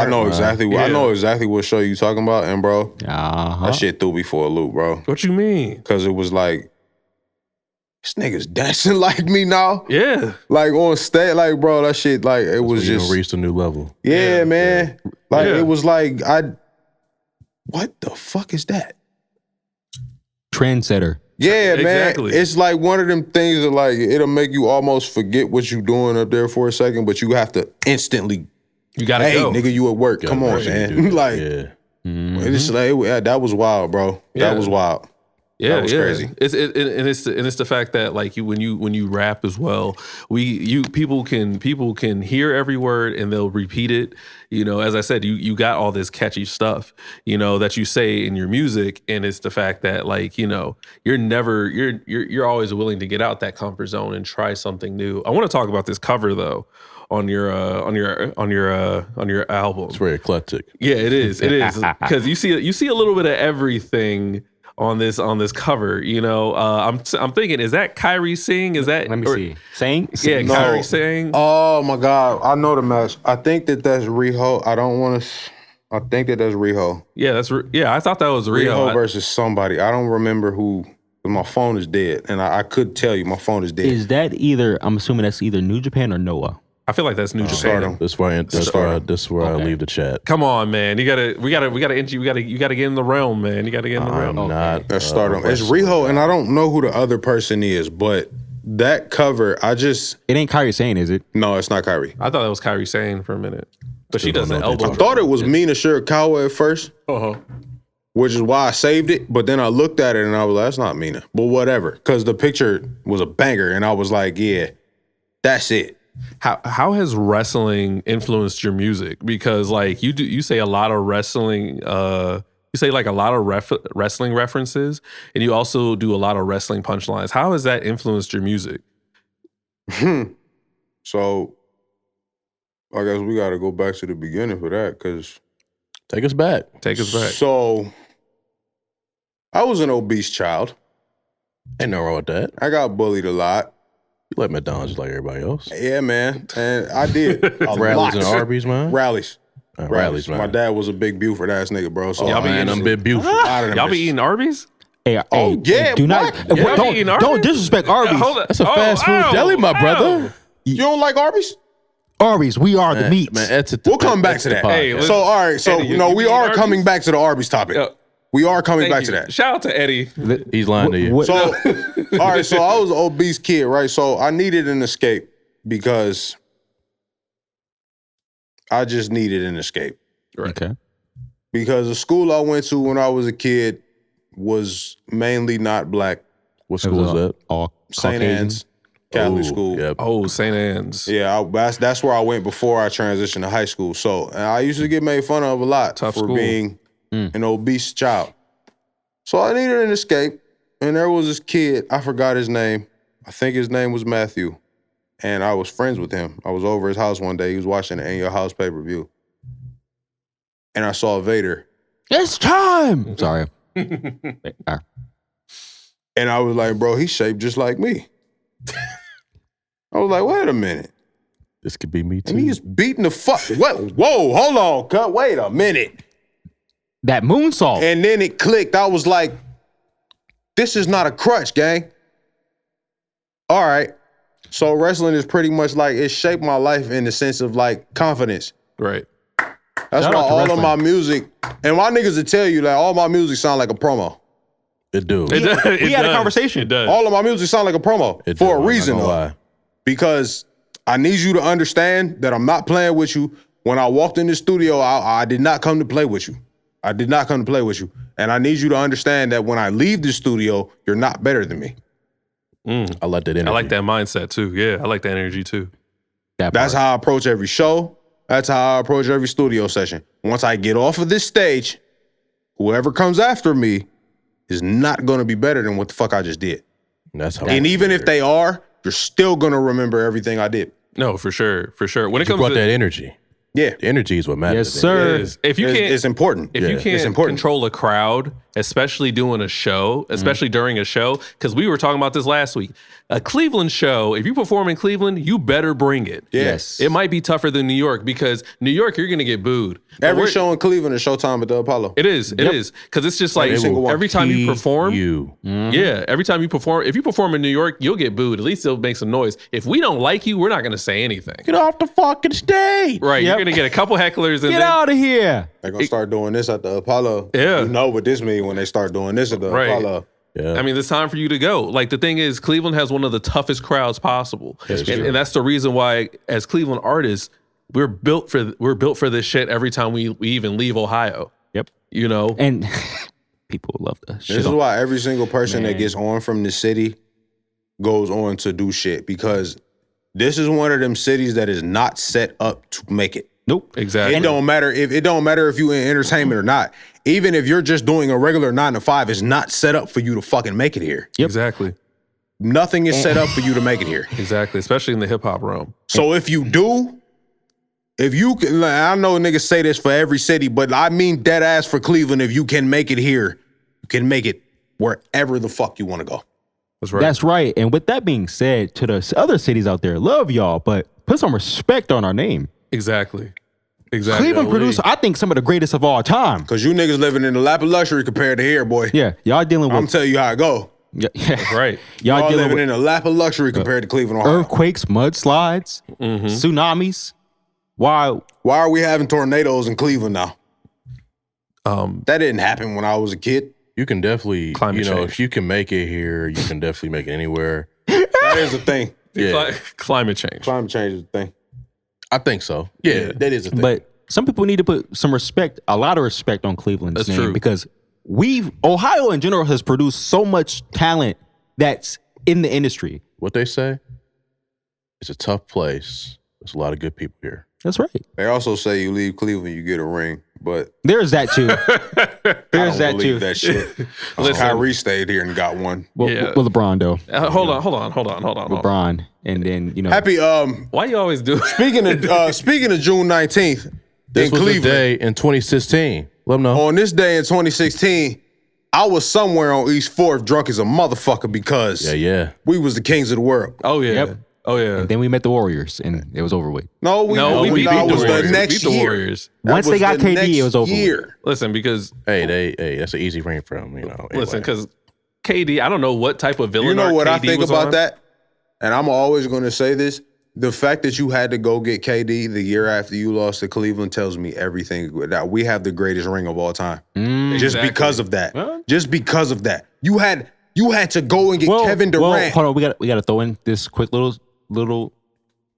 know exactly what show you talking about, and bro, that shit threw me for a loop, bro. What you mean? Because it was like, this nigga's dancing like me now. Yeah. Like on stage, like, bro, that shit, like, it was just reached a new level. Yeah, man. Yeah. Like, it was like, what the fuck is that? Trendsetter. Yeah, Exactly. man. It's like one of them things that like, it'll make you almost forget what you doing up there for a second, but you have to instantly, You gotta hey, go. nigga, you at work. Come on, man. Like, it's like, that was wild, bro. That was wild. Yeah, that was crazy. It's the fact that like when you rap as well, people can hear every word and they'll repeat it. You know, as I said, you got all this catchy stuff, you know, that you say in your music, and it's the fact that like, you know, you're always willing to get out that comfort zone and try something new. I want to talk about this cover though. On your album, It's very eclectic. yeah, it is because you see a little bit of everything on this cover. You know, I'm thinking, is that Kyrie Singh? Is that Let me see. Saying? Yeah, No. Kyrie Singh. Oh my God, I know the match. I think that's Riho. I think that's Riho. Yeah, I thought that was Riho Riho. versus somebody. I don't remember who. My phone is dead, and I could tell you my phone is dead. Is that either? I'm assuming that's either New Japan or Noah. I feel like that's New Japan. Stardom. This is where I leave the chat. Come on, man. We gotta get in the realm, man. You gotta get in the realm. I'm not. That's Stardom. It's Riho, and I don't know who the other person is, but that cover, It ain't Kyrie Sane, is it? no, it's not Kyrie. I thought that was Kyrie Sane for a minute, but she does don't the know what elbow. I thought it was Mina Shirakawa at first, Uh-huh. which is why I saved it. But then I looked at it and I was like, that's not Mina. But whatever, because the picture was a banger, and I was like, yeah, that's it. How has wrestling influenced your music? Because like you say a lot of wrestling. You say like a lot of wrestling references, and you also do a lot of wrestling punchlines. How has that influenced your music? So I guess we got to go back to the beginning for that, because Take us back. Take us back. So I was an obese child. Ain't no wrong with that. I got bullied a lot. You like McDonald's just like everybody else. Yeah, man. And I did. Rallies and Arby's, man. Rallies. Rallies, man. My dad was a big Buford ass nigga, bro. So Y'all be Man, eating- I'm big Buford. Y'all be eating Arby's? Hey, yeah, do not what? Yeah, don't, we eating Arby's? don't disrespect Arby's. Hold on. That's a fast food deli, my brother. You don't like Arby's? Arby's, we are the meats. Man, that's We'll come back to that. Hey, So all right, so Eddie, you we eating are Arby's? coming back to the Arby's topic. We are coming Thank back you. to that. Shout out to Eddie. He's lying to you. What- So all right, so I was an obese kid, right? So I needed an escape because I just needed an escape. Okay. Because the school I went to when I was a kid was mainly not black. What school is that? All St. Caucasian. Anne's Catholic Ooh, school. Yep. Oh, St. Anne's. Yeah, that's where I went before I transitioned to high school. So I used to get made fun of a lot Tough for school. being an obese child. So I needed an escape, and there was this kid. I forgot his name. I think his name was Matthew, and I was friends with him. I was over his house one day. He was watching the In Your House pay-per-view, and I saw Vader, It's time. Sorry. and I was like, "Bro, he's shaped just like me." I was like, "Wait a minute." This could be me too. And he's beating the fuck. What? Whoa, hold on, cut. Wait a minute. That moonsault. And then it clicked. I was like, this is not a crutch, gang. All right. So wrestling is pretty much like, it shaped my life in the sense of like confidence. Right. That's Shout why out to all wrestling. of my music, and my niggas will tell you that all my music sound like a promo. It do. It does. we had a conversation. It does. All of my music sound like a promo It for do. a reason I'm not though. gonna lie. Because I need you to understand that I'm not playing with you. When I walked in the studio, I did not come to play with you. I did not come to play with you. And I need you to understand that when I leave the studio, you're not better than me. I like that energy. I like that mindset too. Yeah, I like that energy too. That's how I approach every show. That's how I approach every studio session. Once I get off of this stage, whoever comes after me is not going to be better than what the fuck I just did. That's how. And even if they are, you're still going to remember everything I did. No, for sure, for sure. When it you comes brought to that energy. Yeah. The energy is what matters. Yes, sir. is, if you can't, It's important. if you It's can't important. control a crowd, especially doing a show, especially during a show, because we were talking about this last week. A Cleveland show, if you perform in Cleveland, you better bring it. Yes. It might be tougher than New York because New York, you're going to get booed. But Every we're- show in Cleveland is Showtime at the Apollo. It is. Because it's just like Every single one. every time you perform, you. yeah, every time you perform, if you perform in New York, you'll get booed. At least it'll make some noise. If we don't like you, we're not going to say anything. Get off the fucking stage. Right. You're Yep. going to get a couple hecklers and Get then, out of here. They're going to start doing this at the Apollo. Yeah. You know what this means when they start doing this at the Right. Apollo. Yeah. I mean, it's time for you to go. Like the thing is, Cleveland has one of the toughest crowds possible, and that's the reason why, as Cleveland artists, we're built for this shit. Every time we even leave Ohio, Yep. you know, And people love the shit. This is on- why every single person that Man. gets on from the city goes on to do shit, because this is one of them cities that is not set up to make it. Nope. exactly. It don't matter if you in entertainment or not. Even if you're just doing a regular 9 to 5, it's not set up for you to fucking make it here. Exactly, Nothing is set up for you to make it here. exactly. Especially in the hip hop realm. So if you do, if you can, like, I know niggas say this for every city, but I mean dead ass for Cleveland. If you can make it here, you can make it wherever the fuck you want to go. That's right. That's right. And with that being said, to the other cities out there, love y'all, but put some respect on our name. exactly. Cleveland produced, I think, some of the greatest of all time. Cause you niggas living in the lap of luxury compared to here, boy. Yeah, y'all dealing I'm with telling you how it go. yeah, Right. y'all Y'all dealing living with in a lap of luxury compared to Cleveland, Ohio. earthquakes, mudslides, tsunamis. Why? Why are we having tornadoes in Cleveland now? Um, That didn't happen when I was a kid. You can definitely, Climate change. if you can make it here, you can definitely make it anywhere. That is a thing. Yeah, climate change. Climate change is a thing. I think so. Yeah, that is a thing. But some people need to put some respect, a lot of respect on Cleveland's That's name true. because Ohio in general has produced so much talent that's in the industry. what they say, It's a tough place. There's a lot of good people here. That's right. They also say you leave Cleveland, you get a ring, but There's that too. I There's don't that believe too. that shit. Kyrie stayed here and got one. Well, Yeah. well, LeBron though. Hold on. LeBron, and then Happy Why you always do? speaking of June 19th This in was Cleveland. the day in 2016. Let them know. On this day in 2016, I was somewhere on East 4th drunk as a motherfucker because Yeah. we was the kings of the world. Oh yeah. Yep. Oh yeah. and then we met the Warriors, and it was over with. No, we beat it the was Warriors. the next beat the year. Warriors. That Once they was got the KD, next it was over with. year. Listen, because Hey, that's an easy ring for them, listen, anyway. because KD, I don't know what type of villain. You know arc what I KD think was about on. that? And I'm always going to say this. The fact that you had to go get KD the year after you lost to Cleveland tells me everything. That we have the greatest ring of all time. Just Exactly. because of that. Huh? Just because of that. You had to go and get Kevin Durant. Hold on, we got to throw in this quick little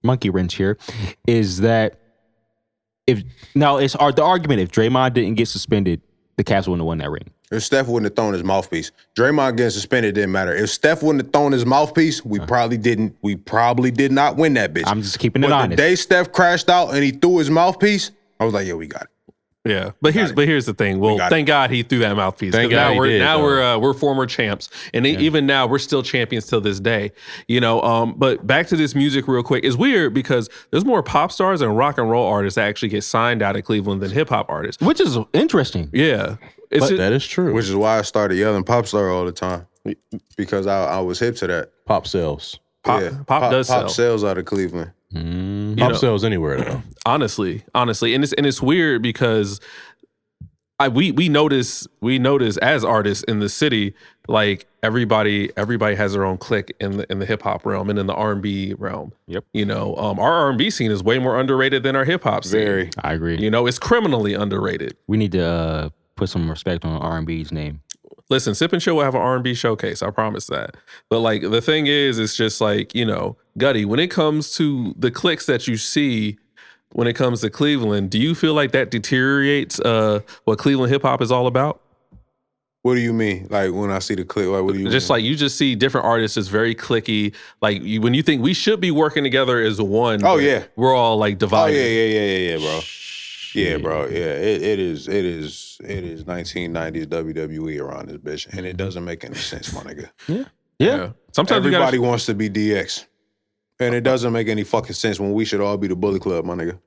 monkey wrench here. Is that the argument if Draymond didn't get suspended, the Cavs wouldn't have won that ring. If Steph wouldn't have thrown his mouthpiece, Draymond getting suspended didn't matter. If Steph wouldn't have thrown his mouthpiece, we probably did not win that bitch. I'm just keeping it But honest. the day Steph crashed out and he threw his mouthpiece, I was like, yeah, we got it. Yeah, but here's the thing. Well, got thank God he threw that mouthpiece. Thank 'Cause God he did, now though. we're former champs, and even now we're still champions till this day. But back to this music real quick. It's weird because there's more pop stars and rock and roll artists that actually get signed out of Cleveland than hip hop artists. Which is interesting. Yeah, it's just, That is true. Which is why I started yelling pop star all the time. Because I was hip to that. Pop sales. pop does sell. Pop sells out of Cleveland. Pop sales anywhere, though. Honestly, and it's weird because we notice as artists in the city, like everybody has their own clique in the hip hop realm and in the R&B realm. Yep. Our R&B scene is way more underrated than our hip hop scene. Very. I agree. It's criminally underrated. We need to put some respect on R&B's name. Listen, Sip and Chill will have an R&B showcase. I promise that. But like the thing is, it's just like, Ghutty, when it comes to the cliques that you see when it comes to Cleveland, do you feel like that deteriorates what Cleveland hip hop is all about? What do you mean? Like when I see the clip, like what do you Just mean? like you just see different artists is very cliquey. Like when you think we should be working together as one. Oh, but yeah. we're all like Oh divided. yeah, bro. Yeah, bro. Yeah, it is 1990s WWE around this bitch, and it doesn't make any sense, my nigga. Yeah. Sometimes Everybody you wants to be DX, and it doesn't make any fucking sense when we should all be the Bullet Club, my nigga.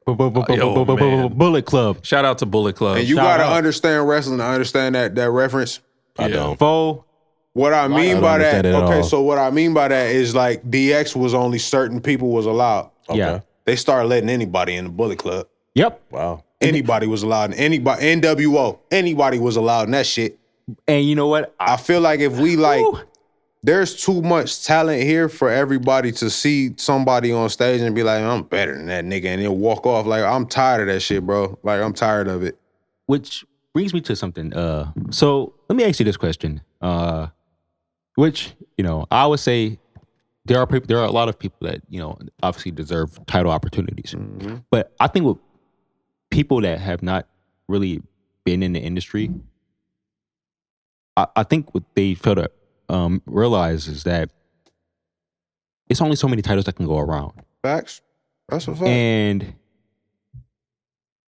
man. Bullet Club. shout out to Bullet Club. And you Shout gotta out. understand wrestling to understand that reference. I don't. Foe. What I mean don't by that, understand it at okay, all. so what I mean by that is like DX was only certain people was allowed. Yeah. They started letting anybody in the Bullet Club. Yep. Wow. Anybody was allowed. Anybody, NWO, anybody was allowed in that shit. And you know what? I feel like if we like, Woo. there's too much talent here for everybody to see somebody on stage and be like, I'm better than that nigga, and then walk off. Like, I'm tired of that shit, bro. Like, I'm tired of it. Which brings me to something. So let me ask you this question. Which, I would say there are a lot of people that, obviously deserve title opportunities. But I think with people that have not really been in the industry, I think what they fail to realize is that it's only so many titles that can go around. Facts. That's a fact. And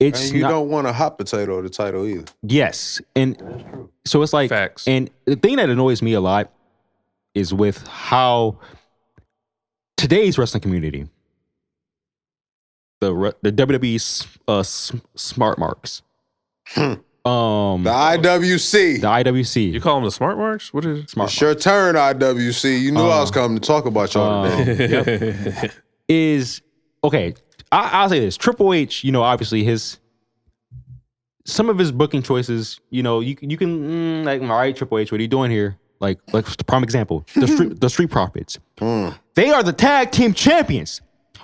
it's And you not, don't want a hot potato of the title either. yes. And so it's like, Facts. and the thing that annoys me a lot is with how today's wrestling community, the WWE smart marks, The IWC. the IWC, You call them the smart marks? What is it? smart It's your turn, IWC. You knew I was coming to talk about y'all today. is okay. I'll say this: Triple H, obviously some of his booking choices, you can like, all right, Triple H, what are you doing here? Like the prime example, the Street Profits. They are the tag team champions.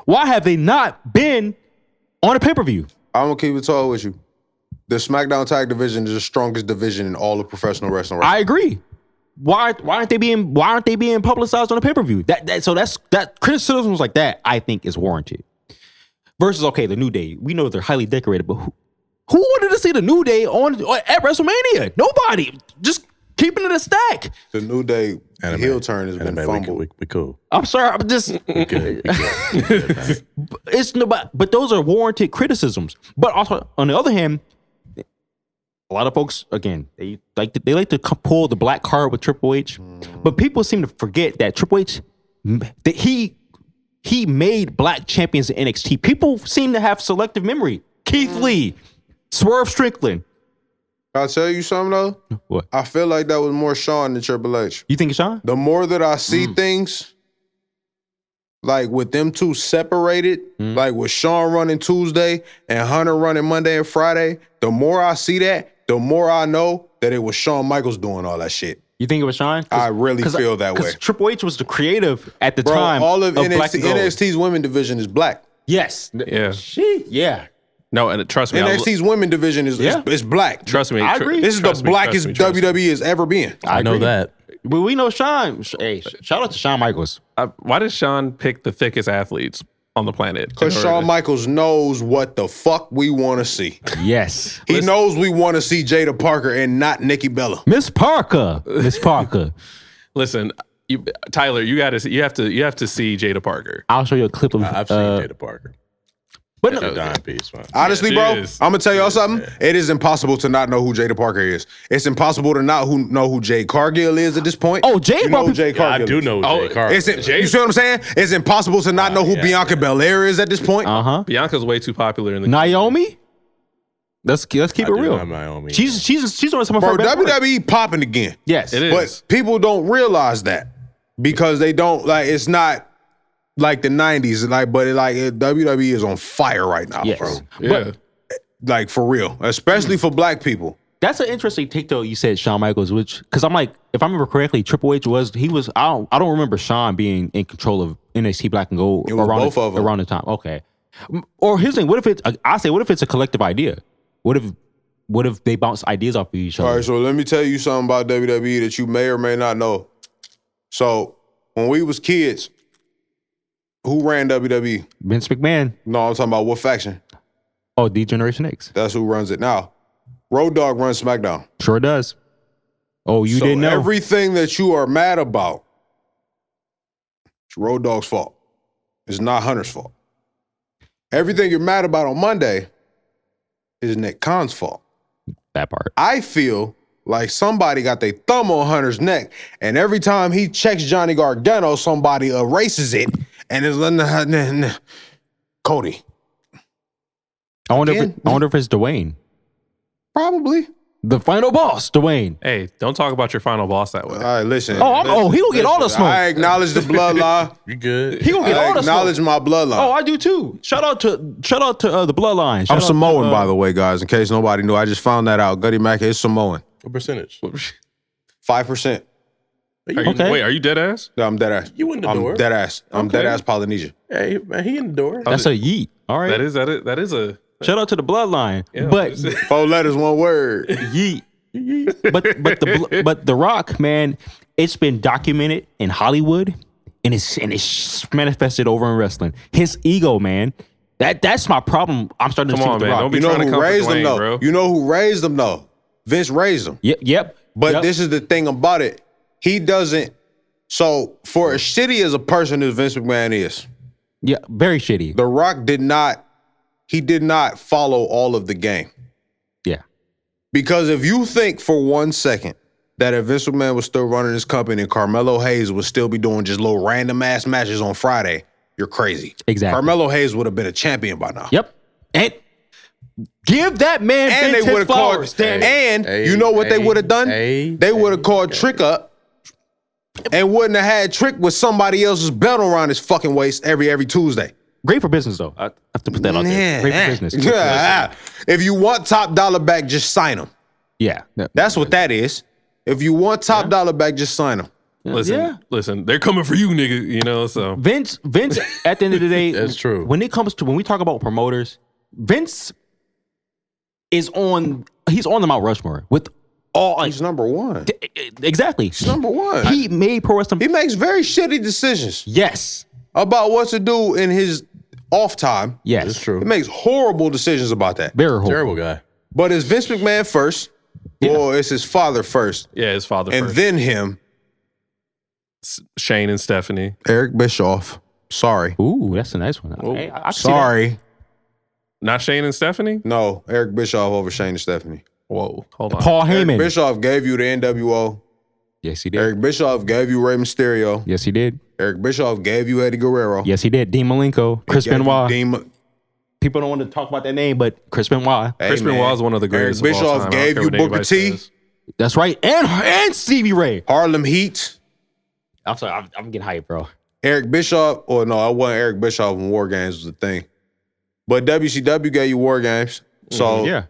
Why have they not been on a pay-per-view? I'm gonna keep it tall with you. The SmackDown tag division is the strongest division in all of professional wrestling. I agree. Why aren't they being publicized on a pay-per-view? That criticisms like that, I think, is warranted. Versus, okay, the New Day. We know they're highly decorated, but who wanted to see the New Day at WrestleMania? Nobody. Just keeping it a stack. The New Day heel turn has been fumbled. We cool. I'm sorry, I'm just. We good. It's no, but those are warranted criticisms. But also, on the other hand, a lot of folks, again, they like to pull the black card with Triple H, but people seem to forget that Triple H, that he made black champions in NXT. People seem to have selective memory. Keith Lee, Swerve Strickland. I'll tell you something though. What? I feel like that was more Shawn than Triple H. You think it's Shawn? The more that I see things, like with them two separated, like with Shawn running Tuesday and Hunter running Monday and Friday, the more I see that, the more I know that it was Shawn Michaels doing all that shit. You think it was Shawn? I really feel that way. Because Triple H was the creative at the Bro, time. all of Black NXT, and Gold. NXT's women division is black. Yes. Yeah. Yeah. No, and trust me. NXT's women division is black. Trust me. I agree. This is the blackest WWE has ever been. I know that. But we know Shawn. Hey, shout out to Shawn Michaels. Why did Shawn pick the thickest athletes on the planet? Because Shawn Michaels knows what the fuck we want to see. Yes. He knows we want to see Jada Parker and not Nikki Bella. Miss Parker. Listen, Tyler, you have to see Jada Parker. I'll show you a clip of I've seen Jada Parker. But That's no, a dime piece, man. Honestly, Yes, bro, it is. I'm gonna tell y'all something. It is impossible to not know who Jada Parker is. It's impossible to not know who Jade Cargill is at this point. Oh, Jade you know Parker- who Jade Yeah, I Cargill do is. know Oh, Jay Carter. You see what I'm saying? It's impossible to not know who Bianca Belair is at this point. Bianca's way too popular in the Naomi. Let's keep it real. Naomi. She's on some of Bro, her best work. WWE popping again. Yes, It is. But people don't realize that because they don't like. It's not like the '90s, WWE is on fire right now, Yes. bro. Yeah. Like for real, especially for black people. That's an interesting take though. You said Shawn Michaels, which because I'm like, if I remember correctly, Triple H was. I don't remember Shawn being in control of NXT Black and Gold It was both of them. around the time. Okay. Or here's the thing: what if what if it's a collective idea? What if they bounce ideas off of each other? All right, so let me tell you something about WWE that you may or may not know. So when we was kids, who ran WWE? Vince McMahon. No, I'm talking about what faction? Oh, D Generation X. That's who runs it now. Road Dogg runs SmackDown. Sure does. Oh, you So didn't know? everything that you are mad about, it's Road Dogg's fault. It's not Hunter's fault. Everything you're mad about on Monday is Nick Khan's fault. That part. I feel like somebody got their thumb on Hunter's neck, and every time he checks Johnny Gargano, somebody erases it, and it's Cody. I wonder if it's Dwayne. Probably. The final boss, Dwayne. Hey, don't talk about your final boss that way. All right, listen. He gonna get all the smoke. I acknowledge the bloodline. You good? He gonna get I all the smoke. acknowledge my bloodline. Oh, I do too. Shout out to the bloodline. I'm Shout out Samoan, to, by the way, guys. In case nobody knew, I just found that out. Ghutty Mac is Samoan. What percentage? 5%. Are you dead ass? No, I'm dead ass. You in the I'm door. dead ass. I'm Okay. dead ass Polynesia. Hey, man, he in the door. That's a yeet. All right. That is a. Shout out to the bloodline. Yeah, but 4 letters, 1 word. yeet. but the Rock, man, it's been documented in Hollywood and it's manifested over in wrestling. His ego, man. That's my problem. I'm starting to see Come with on, the man. Rock. Don't be You know trying to who comfort raised him, Dwayne, though? bro. You know who raised him, though? Vince raised him. Yep. But this is the thing about it. He doesn't. So, for as shitty as a person as Vince McMahon is, Yeah, very shitty. The Rock did not follow all of the game. Yeah. Because if you think for 1 second that if Vince McMahon was still running his company and Carmelo Hayes would still be doing just little random ass matches on Friday, you're crazy. Exactly. Carmelo Hayes would have been a champion by now. Yep. And give that man And Vince they would his have called. flowers. Damn it. And you know what they would have done? They would have called Trick up and wouldn't have had Trick with somebody else's belt around his fucking waist every Tuesday. Great for business, though. I have to put that out there. Great for business. Yeah. If you want top dollar back, just sign him. Yeah. That's what that is. If you want top dollar back, just sign him. Listen, they're coming for you, nigga. You know, so Vince, at the end of the day, That's true. When we talk about promoters, Vince he's on the Mount Rushmore with all. He's number one. Exactly. He's number one. He made pro wrestling. He makes very shitty decisions Yes. about what to do in his off time. Yes. It's true. He makes horrible decisions about that. Very horrible. Terrible guy. But it's Vince McMahon first. Well, it's his father first, Yeah, his father and first. then him. Shane and Stephanie. Eric Bischoff. Sorry. Ooh, that's a nice one. Ooh. Hey, I can see Sorry. Not Shane and Stephanie? No, Eric Bischoff over Shane and Stephanie. Whoa, hold that. on. Paul Eric Heyman. Bischoff gave you the NWO. Yes, he did. Eric Bischoff gave you Rey Mysterio. Yes, he did. Eric Bischoff gave you Eddie Guerrero. Yes, he did. Dean Malenko. Chris Gave you Benoit. People don't want to talk about that name, but Chris Benoit. Hey, Chris man. Benoit is one of the greatest Eric of all Bischoff time. I don't gave care you what anybody Booker T. says. That's right. And Stevie Ray. Harlem Heat. I'm sorry. I'm getting hyped, bro. Eric Bischoff. Or no, I wasn't Eric Bischoff when War Games was a thing. But WCW gave you War Games. So Yeah.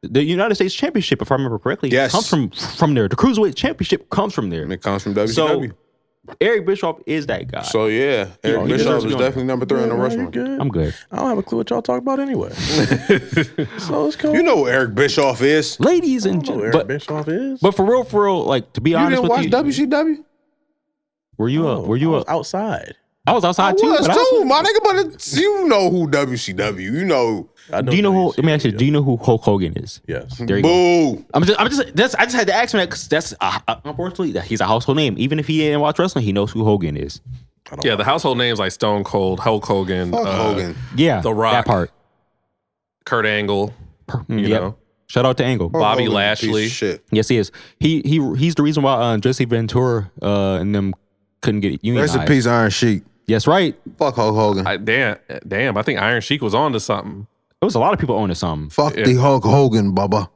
The United States Championship, if I remember correctly, Yes. comes from there. The Cruiserweight Championship comes from there. it comes from WCW. So Eric Bischoff is that guy. So yeah, Eric he Bischoff deserves is to go. definitely number 3 in the You're wrestling. good. I'm good. I don't have a clue what y'all talk about anyway. So it's cool. You know who Eric Bischoff is? Ladies and I don't know who gentlemen. Eric Bischoff is. But for real, like, to be You honest didn't with watch you. WCW? Were you I was outside. I was outside too. I was but too, my nigga. But you know who WCW? You know, Do you know who? Let me ask you. Do you know who Hulk Hogan is? Yes. There you go. boo. I just had to ask him that because that's unfortunately he's a household name. Even if he didn't watch wrestling, he knows who Hogan is. Yeah, the household names like Stone Cold, Hulk Hogan, Fuck Hogan. Yeah, The Rock. that part. Kurt Angle, you Yep. know. Shout out to Angle. Bobby Hogan, Lashley. piece of shit. Yes, he is. He's the reason why Jesse Ventura and them couldn't get unionized. Rest in peace, Iron Sheik. Yes, right. Fuck Hulk Hogan. Damn, I think Iron Sheik was on to something. There was a lot of people owning something. Fuck Yeah. the Hulk Hogan, Bubba.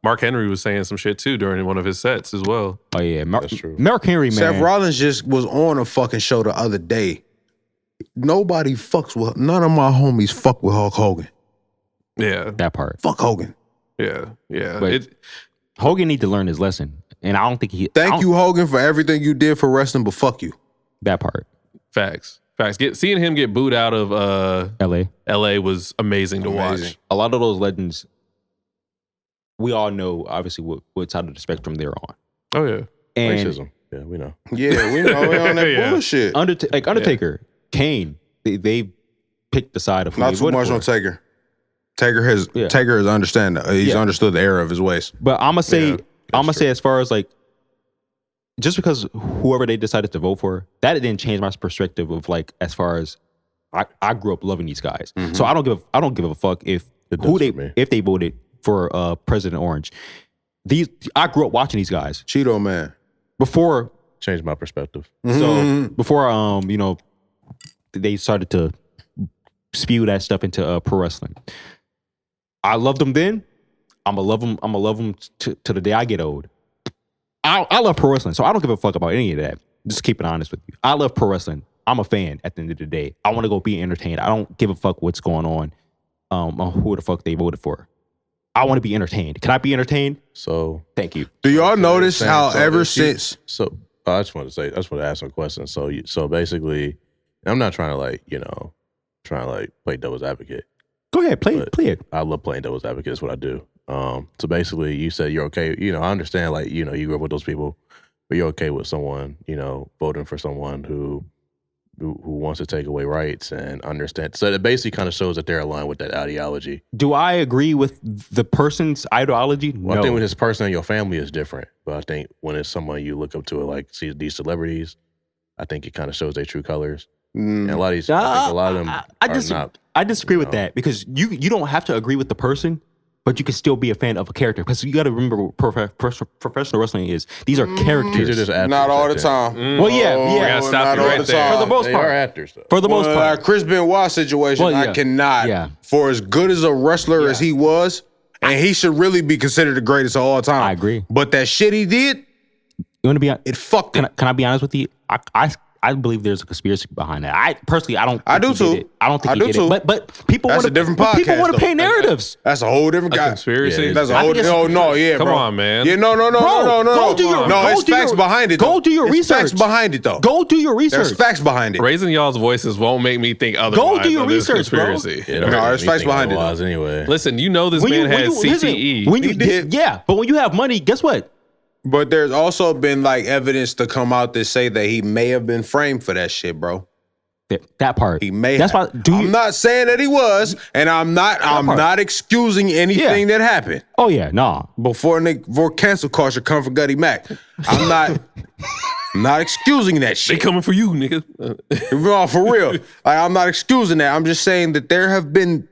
Mark Henry was saying some shit too during one of his sets as well. Oh yeah, That's true. Mark Henry, man. Seth Rollins just was on a fucking show the other day. Nobody fucks with, none of my homies fuck with Hulk Hogan. Yeah, That part. Fuck Hogan. yeah. But- Hogan need to learn his lesson, and I don't think he. I Thank don't- you, Hogan, for everything you did for wrestling, but fuck you. That part. Facts. Seeing him get booed out of L.A. LA was amazing to Amazing. watch. A lot of those legends, we all know obviously what side of the spectrum they're on. Oh yeah. And Racism. Yeah, we know. Yeah, we know we on that Yeah. bullshit. Undertaker, Kane, they picked the side of who Not they too voted much for. on Taker. Taker has Yeah. He's Yeah. understood the error of his ways. But I'm gonna say, Yeah, say as far as like, just because whoever they decided to vote for, that didn't change my perspective of like as far as I grew up loving these guys, so I don't give a fuck if It who does they for me. if they voted for President Orange. I grew up watching these guys Cheeto man. before. Changed my perspective. So before they started to spew that stuff into pro wrestling. I loved them then. I'm gonna love them to the day I get old. I love pro wrestling, so I don't give a fuck about any of that. Just keep it honest with you. I love pro wrestling. I'm a fan at the end of the day. I want to go be entertained. I don't give a fuck what's going on who the fuck they voted for. I want to be entertained. Can I be entertained? So Thank you. Do y'all notice how So ever if you- since So I just want to ask some questions. So basically, I'm not trying to play devil's advocate. Go ahead, play But- it. I love playing devil's advocate. That's what I do. So basically, you said you're okay. I understand, like, you grew up with those people, but you're okay with someone, voting for someone who wants to take away rights and understand. So it basically kind of shows that they're aligned with that ideology. Do I agree with the person's ideology? Well, No. I think when it's person in your family is different, but I think when it's someone you look up to, like see these celebrities, I think it kind of shows their true colors. And a lot of these, I think a lot of them I disagree with know. that because you don't have to agree with the person, but you can still be a fan of a character. Because you got to remember what professional wrestling is. These are characters. These are just actors. not all the that's it. time. Well, yeah. We gotta stop not you all right the there. time. For the most They part. are actors, though. For the most part. Chris Benoit situation, Well, I yeah. cannot. Yeah. For as good as a wrestler as he was, and he should really be considered the greatest of all time. I agree. But that shit he did, You want to be? it fucked him. Can I be honest with you? I believe there's a conspiracy behind that. I personally, I don't. I think do he did too. it. I don't think I he do did too. it. But people That's want a different People podcast, want to though. paint narratives. That's a whole different guy. Conspiracy. Yeah, That's a I whole. think it's- Oh no, yeah, Come bro. on, man. Yeah, no. Bro, go do your- no, go it's do facts your- behind it. go though. do your It's research. Facts behind it though. Go do your research. There's facts behind it. Raising y'all's voices won't make me think otherwise. do your of this research, bro. conspiracy. Yeah, No, there's facts behind it, though. otherwise anyway. Listen, you know this When man you- had when you- listen, CTE. when you- He did. Yeah, but when you have money, guess what? But there's also been like evidence to come out that say that he may have been framed for that shit, bro. That part. He may That's have. why. I'm not saying that he was, and I'm not excusing anything that happened. Oh yeah, nah. Before cancel culture come for Ghutty Mac. I'm not excusing that shit. They coming for you, nigga. No, for real. Like, I'm not excusing that. I'm just saying that there have been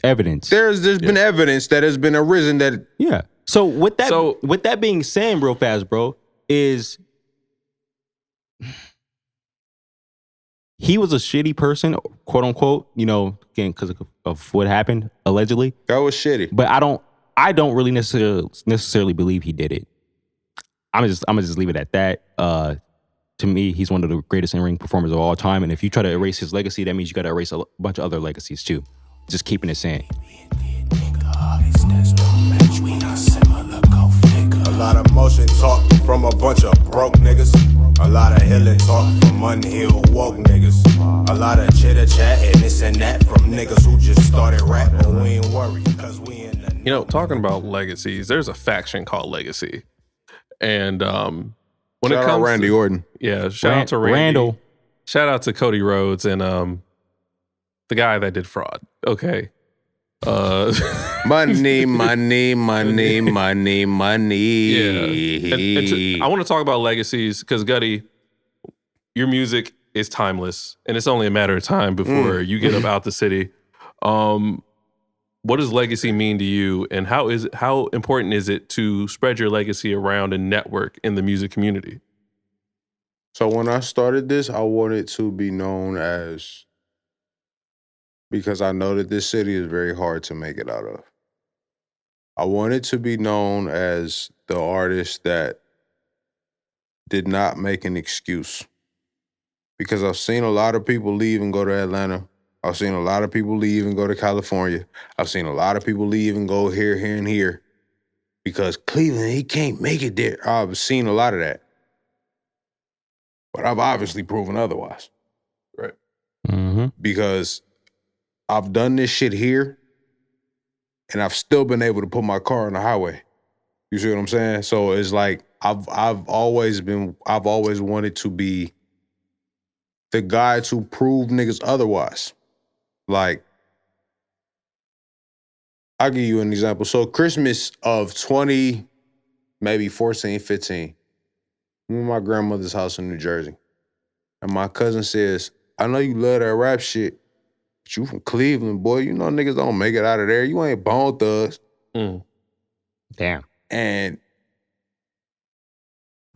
evidence. There's been evidence that has been arisen that. Yeah. So with that being said, real fast, bro, is he was a shitty person, quote unquote. You know, again, because of what happened allegedly. That was shitty. But I don't really necessarily believe he did it. I'm gonna just leave it at that. To me, he's one of the greatest in-ring performers of all time. And if you try to erase his legacy, that means you got to erase a bunch of other legacies too. Just keeping it sane. A lot of motion talk from a bunch of broke niggas. A lot of healing talk from unhealed woke niggas. A lot of chitter chat and this and that from niggas who just started rapping. We ain't worried because we in the. You know, talking about legacies, there's a faction called Legacy. And when Shout it comes out Randy to, Orton. Yeah, shout out to Randy. Randall. Shout out to Cody Rhodes and the guy that did Fraud. Okay. Money. Yeah. And I want to talk about legacies because Ghutty, your music is timeless and it's only a matter of time before you get up out the city. What does legacy mean to you, and how important is it to spread your legacy around and network in the music community? So when I started this, I wanted to be known as, because I know that this city is very hard to make it out of. I wanted to be known as the artist that did not make an excuse. Because I've seen a lot of people leave and go to Atlanta. I've seen a lot of people leave and go to California. I've seen a lot of people leave and go here, and here. Because Cleveland, he can't make it there. I've seen a lot of that. But I've obviously proven otherwise. Right. Mm-hmm. Because I've done this shit here, and I've still been able to put my car on the highway. You see what I'm saying? So it's like I've always wanted to be the guy to prove niggas otherwise. Like, I'll give you an example. So Christmas of 20, maybe 14, 15, I'm in my grandmother's house in New Jersey. And my cousin says, I know you love that rap shit, but you from Cleveland, boy. You know niggas don't make it out of there. You ain't Bone Thugs. Damn. And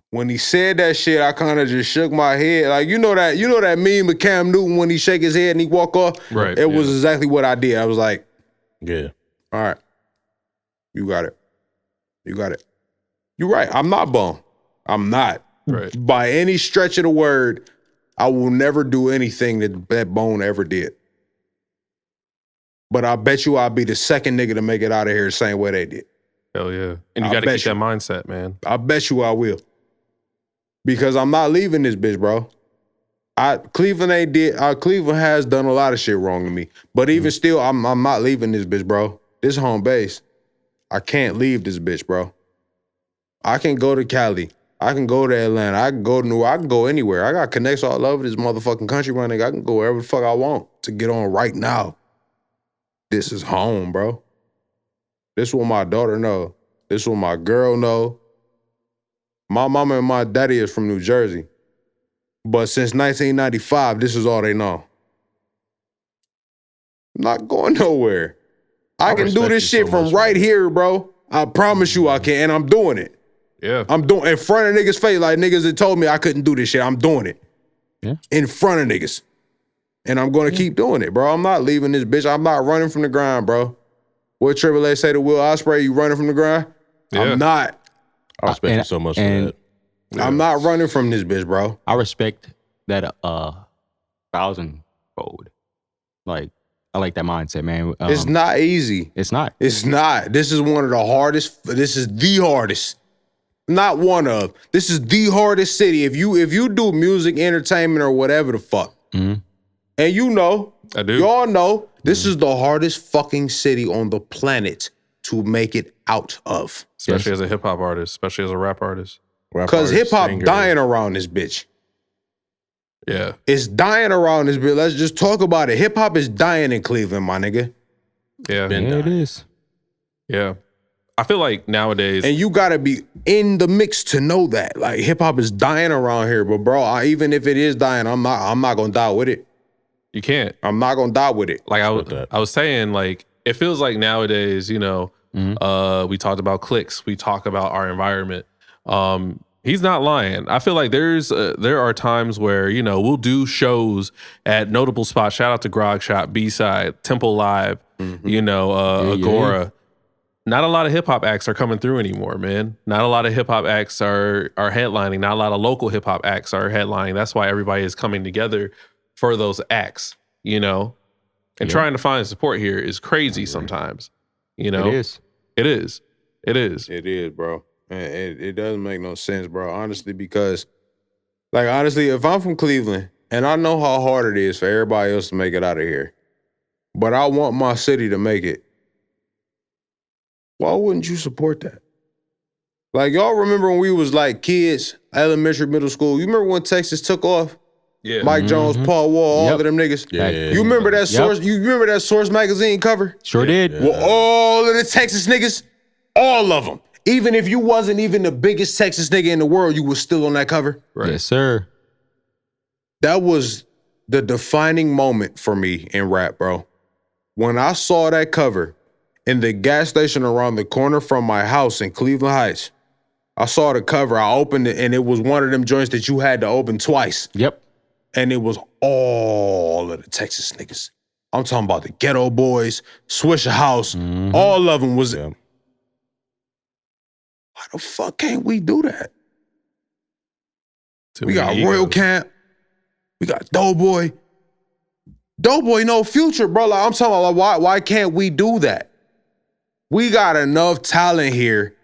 when he said that shit, I kind of just shook my head. Like, you know that meme of Cam Newton when he shake his head and he walk off? Right. It was exactly what I did. I was like, Yeah. all right, you got it. You got it. You're right. I'm not Bone. I'm not. Right. By any stretch of the word, I will never do anything that Bone ever did. But I bet you I'll be the second nigga to make it out of here the same way they did. Hell yeah. And you got to keep that mindset, man. I bet you I will. Because I'm not leaving this bitch, bro. Cleveland has done a lot of shit wrong to me. But even still, I'm not leaving this bitch, bro. This is home base. I can't leave this bitch, bro. I can go to Cali. I can go to Atlanta. I can go to New York. I can go anywhere. I got connects all over this motherfucking country, my nigga. I can go wherever the fuck I want to get on right now. This is home, bro. This is what my daughter know. This is what my girl know. My mama and my daddy is from New Jersey. But since 1995, this is all they know. I'm not going nowhere. I can do this shit from right here, bro. I promise you I can, and I'm doing it. Yeah. I'm doing in front of niggas' face, like niggas that told me I couldn't do this shit. I'm doing it. Yeah. In front of niggas. And I'm gonna keep doing it, bro. I'm not leaving this bitch. I'm not running from the grind, bro. What Triple A say to Will Ospreay, you running from the grind? Yeah. I'm not. I respect you so much for that. Yeah. I'm not running from this bitch, bro. I respect that 1,000-fold. Like, I like that mindset, man. It's not easy. It's not. It's not. This is one of the hardest. This is the hardest. Not one of. This is the hardest city. If you do music, entertainment, or whatever the fuck, and you know, I do. Y'all know this is the hardest fucking city on the planet to make it out of. Especially as a hip hop artist, especially as a rap artist. Because hip hop dying around this bitch. Yeah. It's dying around this bitch. Let's just talk about it. Hip hop is dying in Cleveland, my nigga. Yeah. Yeah, it is. Yeah. I feel like nowadays. And you gotta be in the mix to know that. Like hip hop is dying around here. But bro, even if it is dying, I'm not gonna die with it. You can't. I'm not gonna die with it. Like I was saying, like it feels like nowadays, you know, we talked about clicks, we talk about our environment. He's not lying. I feel like there are times where, you know, we'll do shows at notable spots. Shout out to Grog Shop, B-Side, Temple Live, you know, Agora. Not a lot of hip hop acts are coming through anymore, man. Not a lot of hip hop acts are headlining. Not a lot of local hip hop acts are headlining. That's why everybody is coming together for those acts, you know. And trying to find support here is crazy sometimes. You know? It is. It is. It is. It is, bro. It doesn't make no sense, bro. Honestly, because, like, honestly, if I'm from Cleveland and I know how hard it is for everybody else to make it out of here, but I want my city to make it, why wouldn't you support that? Like, y'all remember when we was like kids, elementary, middle school? You remember when Texas took off? Yeah. Mike Jones, Paul Wall, all of them niggas. Yeah. You remember that Source? You remember that Source magazine cover? Sure did. Well, all of the Texas niggas, all of them. Even if you wasn't even the biggest Texas nigga in the world, you was still on that cover. Right. Yes, sir. That was the defining moment for me in rap, bro. When I saw that cover in the gas station around the corner from my house in Cleveland Heights, I saw the cover, I opened it, and it was one of them joints that you had to open twice. Yep. And it was all of the Texas niggas. I'm talking about the Ghetto Boys, Swisher House, all of them was. Why the fuck can't we do that? We got Royal Camp. We got Doughboy. Doughboy, no future, bro. Like, I'm talking about why can't we do that? We got enough talent here.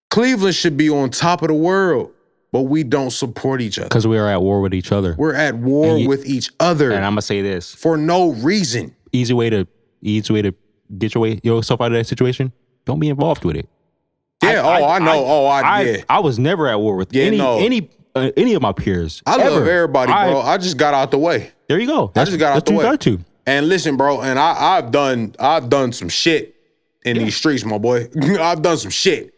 Cleveland should be on top of the world, but we don't support each other. Because we are at war with each other. We're at war with each other. And I'm gonna say this for no reason. Easy way to get yourself out of that situation. Don't be involved with it. Yeah. I know. I was never at war with any of my peers. I love everybody, bro. I just got out the way. There you go. I just got out the way. Got to. And listen, bro. And I've done some shit in these streets, my boy. I've done some shit.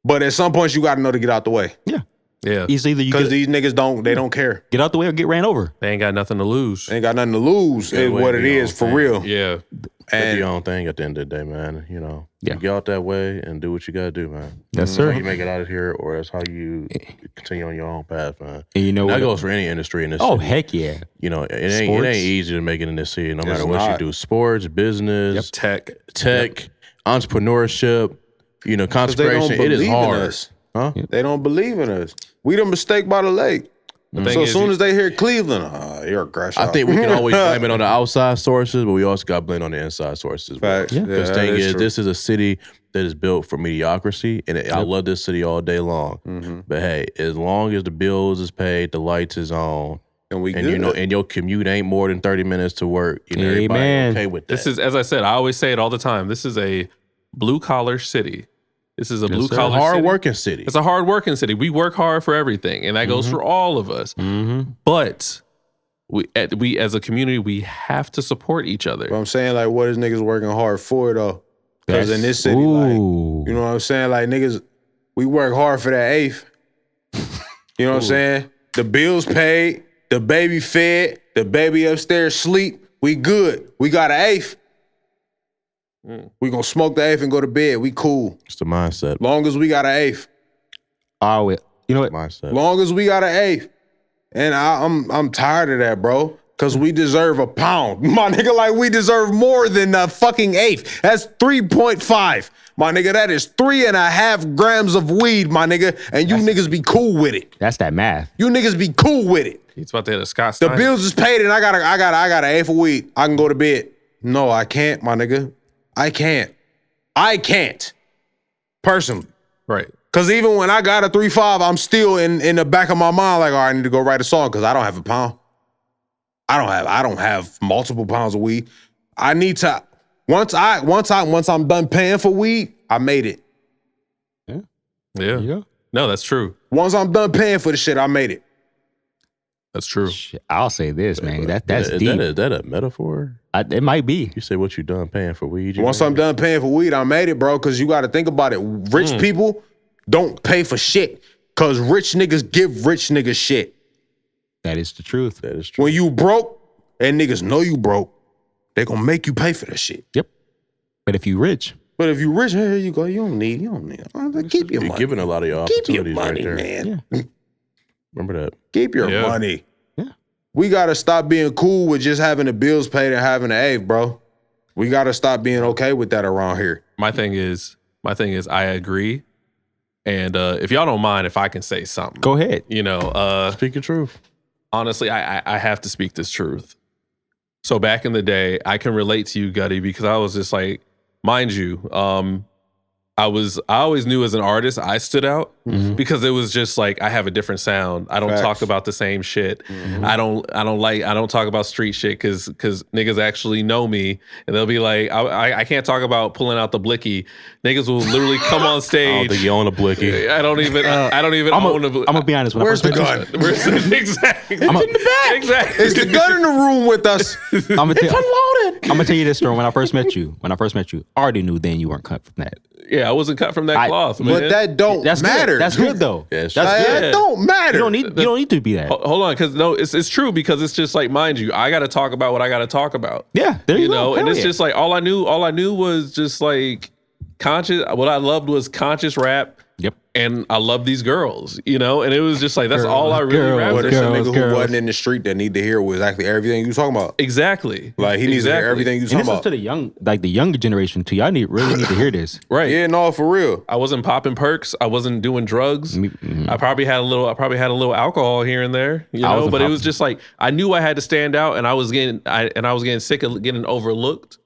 But at some point, you got to know to get out the way. Yeah. Yeah. It's either you because these niggas don't care. Get out the way or get ran over. They ain't got nothing to lose. They ain't got nothing to lose. Is what it is for real. Yeah. And do your own thing at the end of the day, man. You know, you get out that way and do what you gotta do, man. Yes, That's sir. how you make it out of here, or that's how you continue on your own path, man. And you know that what? goes for any industry in this Oh, city. heck yeah. You know, it ain't easy to make it in this city, no matter what you do. Sports, business, tech, entrepreneurship, you know, consecration. It is hard. Huh? They don't believe in us. We the mistake by the lake. So as soon as they hear Cleveland, you're a crash out. I think we can always blame it on the outside sources, but we also got to blame on the inside sources. Facts. Yeah. Because the thing is, this is a city that is built for mediocrity, and I love this city all day long. But hey, as long as the bills is paid, the lights is on, and you know, and your commute ain't more than 30 minutes to work, you know, everybody okay with that. This is, as I said, I always say it all the time. This is a blue collar city. This is a blue collar hard working city. It's a hard working city. We work hard for everything, and that goes for all of us. But we as a community, we have to support each other. But I'm saying, like, what is niggas working hard for though? Because in this city, like, you know what I'm saying? Like, niggas, we work hard for that eighth. You know what I'm saying? The bills paid, the baby fed, the baby upstairs sleep. We good. We got an eighth. We gonna smoke the eighth and go to bed. We cool. It's the mindset. Long as we got an eighth. Oh, you know what? Mindset. Long as we got an eighth. And I'm tired of that, bro. Cause we deserve a pound. My nigga, like, we deserve more than a fucking eighth. That's 3.5. My nigga, that is 3.5 grams of weed, my nigga. And you niggas be cool with it. That's that math. You niggas be cool with it. He's about to hit a Scott The Steiner. bills is paid and I got an eighth of weed. I can go to bed. No, I can't, my nigga. I can't. Personally. Right. Cause even when I got a 3.5, I'm still in the back of my mind like, all right, I need to go write a song because I don't have a pound. I don't have multiple pounds of weed. I need to once I'm done paying for weed, I made it. Yeah. No, that's true. Once I'm done paying for the shit, I made it. That's true. I'll say this, man. That's is deep. Is that a metaphor? It might be. You say what you done paying for weed? Once I'm done paying for weed, I made it, bro. Because you got to think about it. Rich people don't pay for shit. Because rich niggas give rich niggas shit. That is the truth. That is true. When you broke and niggas know you broke, they gonna make you pay for that shit. Yep. But if you rich, But if you rich, here you go. You don't need. Keep your You're money. giving a lot of your Keep your opportunities money, right there. man. Yeah. Remember that. Keep your Yeah. money. Yeah. We gotta stop being cool with just having the bills paid and having the A, bro. We gotta stop being okay with that around here. My thing is, I agree. And if y'all don't mind, if I can say something, go ahead. you know, Speak your truth. honestly, I have to speak this truth. So back in the day, I can relate to you, Ghutty, because I was just like, mind you, I always knew as an artist I stood out because it was just like I have a different sound. I don't Facts. talk about the same shit. I don't talk about street shit because niggas actually know me and they'll be like, I can't talk about pulling out the blicky. Niggas will literally come on I don't stage. think you own a blicky. I don't even I'm own a. going to be honest. When Where's I the first gun? Where's the, exactly. It's in the back. Exactly. Is the gun in the room with us? I'm It's unloaded. gonna tell you this story. When I first met you, I already knew then you weren't cut from that. Yeah, I wasn't cut from that cloth, man. But that don't That's matter. Good. That's good though. Yes. That's good. That don't matter. You don't need to be that. Hold on, because no, it's true because it's just like, mind you, I got to talk about what I got to talk about. Yeah, there you, know, go. and Hell it's yeah. just like all I knew was just like conscious. What I loved was conscious rap. Yep. And I love these girls, you know, and it was just like that's all I really rapped. But it's a nigga who girls. wasn't in the street that need to hear was exactly everything you talking about. Exactly. Like he needs to hear everything you And talking this is about. to the younger generation too. Y'all really need to hear this. Right. Yeah, no, for real. I wasn't popping perks. I wasn't doing drugs. I probably had a little alcohol here and there, you know. wasn't But it was popping. just like I knew I had to stand out, and I was getting sick of getting overlooked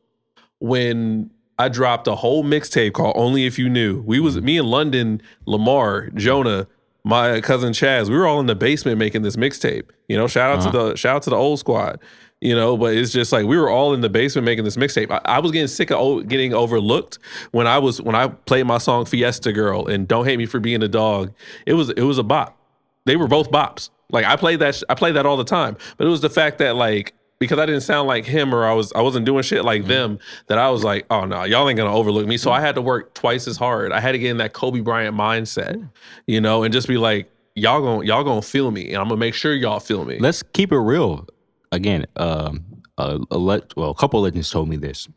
when I dropped a whole mixtape called "Only If You Knew." Me and London, Lamar, Jonah, my cousin Chaz. We were all in the basement making this mixtape. You know, shout out to the old squad. You know, but it's just like we were all in the basement making this mixtape. I was getting sick of getting overlooked when I played my song "Fiesta Girl" and "Don't Hate Me for Being a Dog." It was a bop. They were both bops. Like I played that all the time. But it was the fact that like because I didn't sound like him or I wasn't doing shit like them that I was like, oh no, y'all ain't gonna overlook me. So I had to work twice as hard. I had to get in that Kobe Bryant mindset, you know, and just be like, y'all gonna feel me, and I'm gonna make sure y'all feel me. Let's keep it real. Again, a couple of legends told me this.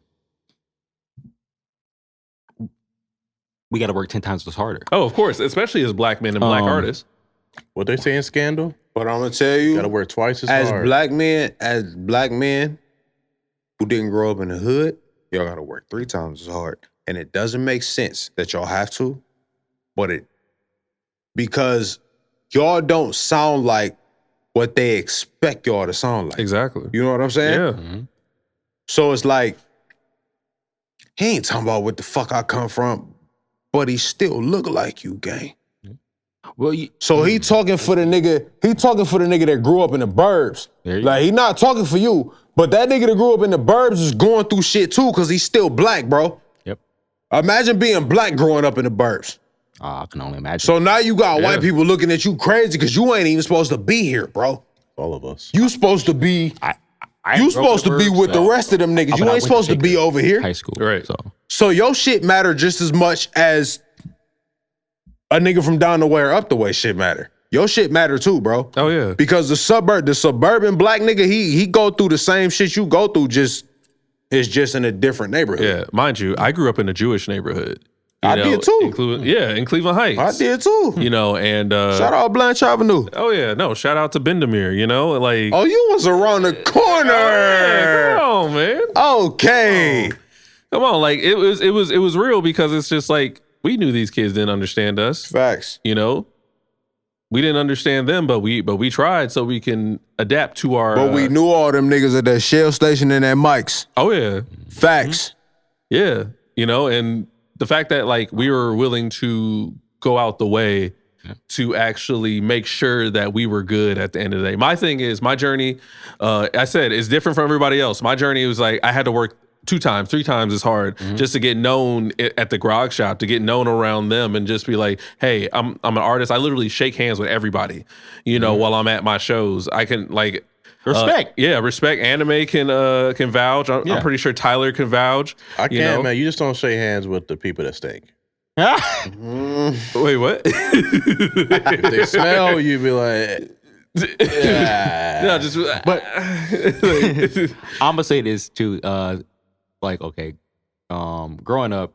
We got to work 10 times as harder. Oh, of course, especially as black men and black artists. What they say in Scandal? But I'm gonna tell you, Gotta work twice as as hard. black men who didn't grow up in the hood, y'all gotta work 3 times as hard. And it doesn't make sense that y'all have to, because y'all don't sound like what they expect y'all to sound like. Exactly. You know what I'm saying? Yeah. So it's like, he ain't talking about what the fuck I come from, but he still look like you, gang. Well, So he talking for the nigga that grew up in the burbs. There you Like he not talking for you, but that nigga that grew up in the burbs is going through shit too, cause he's still black, bro. Yep. Imagine being black growing up in the burbs. I can only imagine. So now you got white people looking at you crazy cause you ain't even supposed to be here, bro. All of us. You supposed to be I you grew up supposed in to the be burbs, with the so- rest of them niggas. but You I ain't went to supposed to be Shaker over here. high school. Right. So your shit matter just as much as a nigga from down the way or up the way shit matter. Your shit matter too, bro. Oh yeah. Because the suburban black nigga, he go through the same shit you go through, it's just in a different neighborhood. Yeah, mind you, I grew up in a Jewish neighborhood. You I know, did too. in Cleveland Heights. I did too. You know, and Shout out Blanche Avenue. oh yeah, no, shout out to Bendemeer. You know, like Oh, you was around the corner. yeah, come on, man, Okay. come on. Like it was real because it's just like we knew these kids didn't understand us. Facts. You know, we didn't understand them, but we tried so we can adapt to our. But we knew all them niggas at that Shell station and that Mike's. Oh yeah, Facts. yeah. You know, and the fact that like we were willing to go out the way to actually make sure that we were good at the end of the day. My thing is my journey, I said, is different from everybody else. My journey was like I had to work 2 times, 3 times as hard just to get known at the grog shop, to get known around them and just be like, hey, I'm an artist. I literally shake hands with everybody, you know, while I'm at my shows. I can like Respect. Respect. Anime can vouch. I'm pretty sure Tyler can vouch. I can't, man. You just don't shake hands with the people that stink. Wait, what? If they smell, you be like, no, just But I'm gonna say this too. Like, okay, growing up,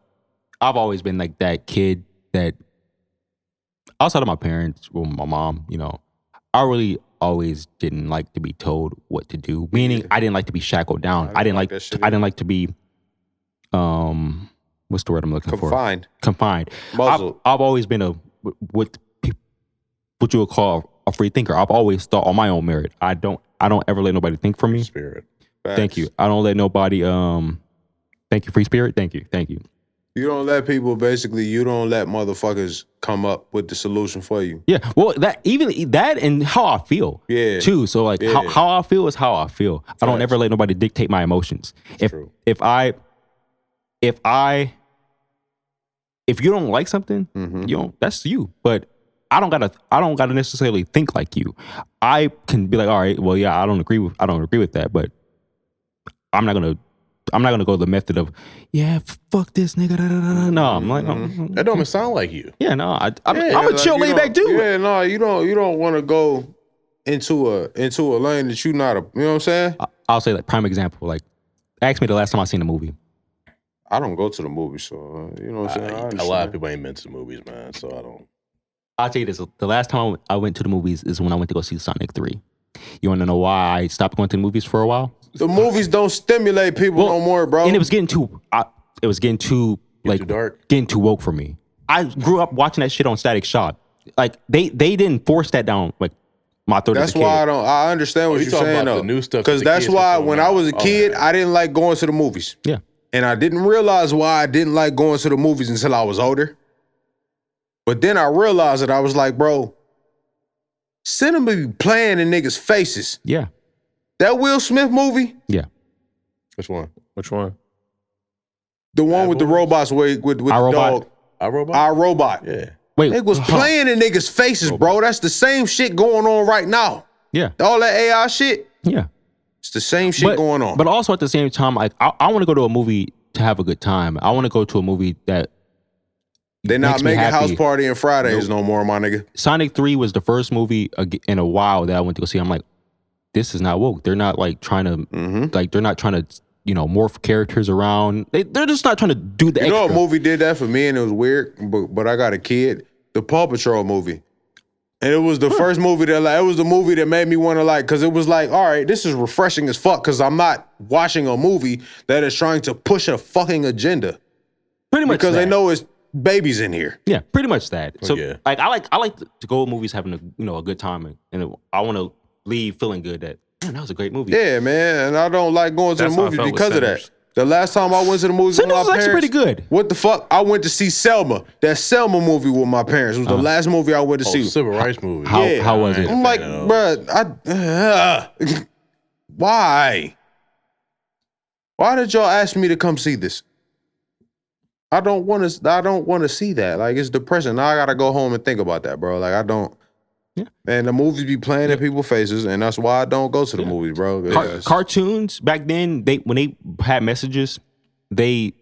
I've always been like that kid that, outside of my parents, well, my mom, you know, I really always didn't like to be told what to do. Meaning, I didn't like to be shackled down. I didn't like to be, what's the word I'm looking for? Confined. Muzzled. I've always been what you would call a free thinker. I've always thought on my own merit. I don't ever let nobody think for me. Spirit. Thank you. I don't let nobody. Thank you, free spirit. Thank you. You don't let people, basically, you don't let motherfuckers come up with the solution for you. Yeah. Well, that and how I feel. Yeah. Too. So like how I feel is how I feel. I don't ever let nobody dictate my emotions. If you don't like something, you don't. That's you. But I don't gotta necessarily think like you. I can be like, all right, well, yeah, I don't agree with that, but I'm not gonna go the method of, yeah, fuck this nigga. Da, da, da. No, I'm like, that don't even sound like you. Yeah, no, I'm a chill, laid back dude. Yeah, no, you don't want to go into a lane that you not a. You know what I'm saying? I'll say like prime example. Like, ask me the last time I seen a movie. I don't go to the movies, so you know what I'm saying. A lot of people ain't been to the movies, man. So I don't. I'll tell you this: the last time I went to the movies is when I went to go see Sonic 3. You want to know why I stopped going to the movies for a while? The movies don't stimulate people no more, bro. And it was getting too like dark, getting too woke for me. I grew up watching that shit on Static Shock. Like they didn't force that down like my throat. That's why I understand what you're saying though. The new stuff, because that's why when I was a kid, I didn't like going to the movies. Yeah, and I didn't realize why I didn't like going to the movies until I was older. But then I realized that I was like, bro, cinema be playing in niggas' faces. Yeah. That Will Smith movie? Yeah. Which one? The one with the robots with the dog. iRobot. Yeah. Wait. It was playing in niggas' faces, bro. That's the same shit going on right now. Yeah. All that AI shit. Yeah. It's the same shit going on. But also at the same time, like I want to go to a movie to have a good time. I want to go to a movie that they're not making House Party and Fridays no more, my nigga. Sonic 3 was the first movie in a while that I went to go see. I'm like, this is not woke. They're not like trying to like they're not trying to, you know, morph characters around. They're just not trying to do the extra. You know what movie did that for me and it was weird, but I got a kid? The Paw Patrol movie. And it was the first movie that it was the movie that made me want to because it was like, all right, this is refreshing as fuck because I'm not watching a movie that is trying to push a fucking agenda. Pretty much because they know it's babies in here. Yeah, pretty much that. So yeah. like I like to go to movies having a good time and I want to leave feeling good that man, that was a great movie. Yeah, man, and I don't like going to the movies because of that. The last time I went to the movies with my parents, actually pretty good. What the fuck? I went to see Selma. That Selma movie with my parents. It was the last movie I went to see. Civil rights movie. How was it? I'm like, bruh, why? Why did y'all ask me to come see this? I don't want to see that. Like, it's depressing. Now I gotta go home and think about that, bro. Like, I don't. Yeah. Man, the movies be playing in people's faces, and that's why I don't go to the movies, bro. Cartoons back then, when they had messages, they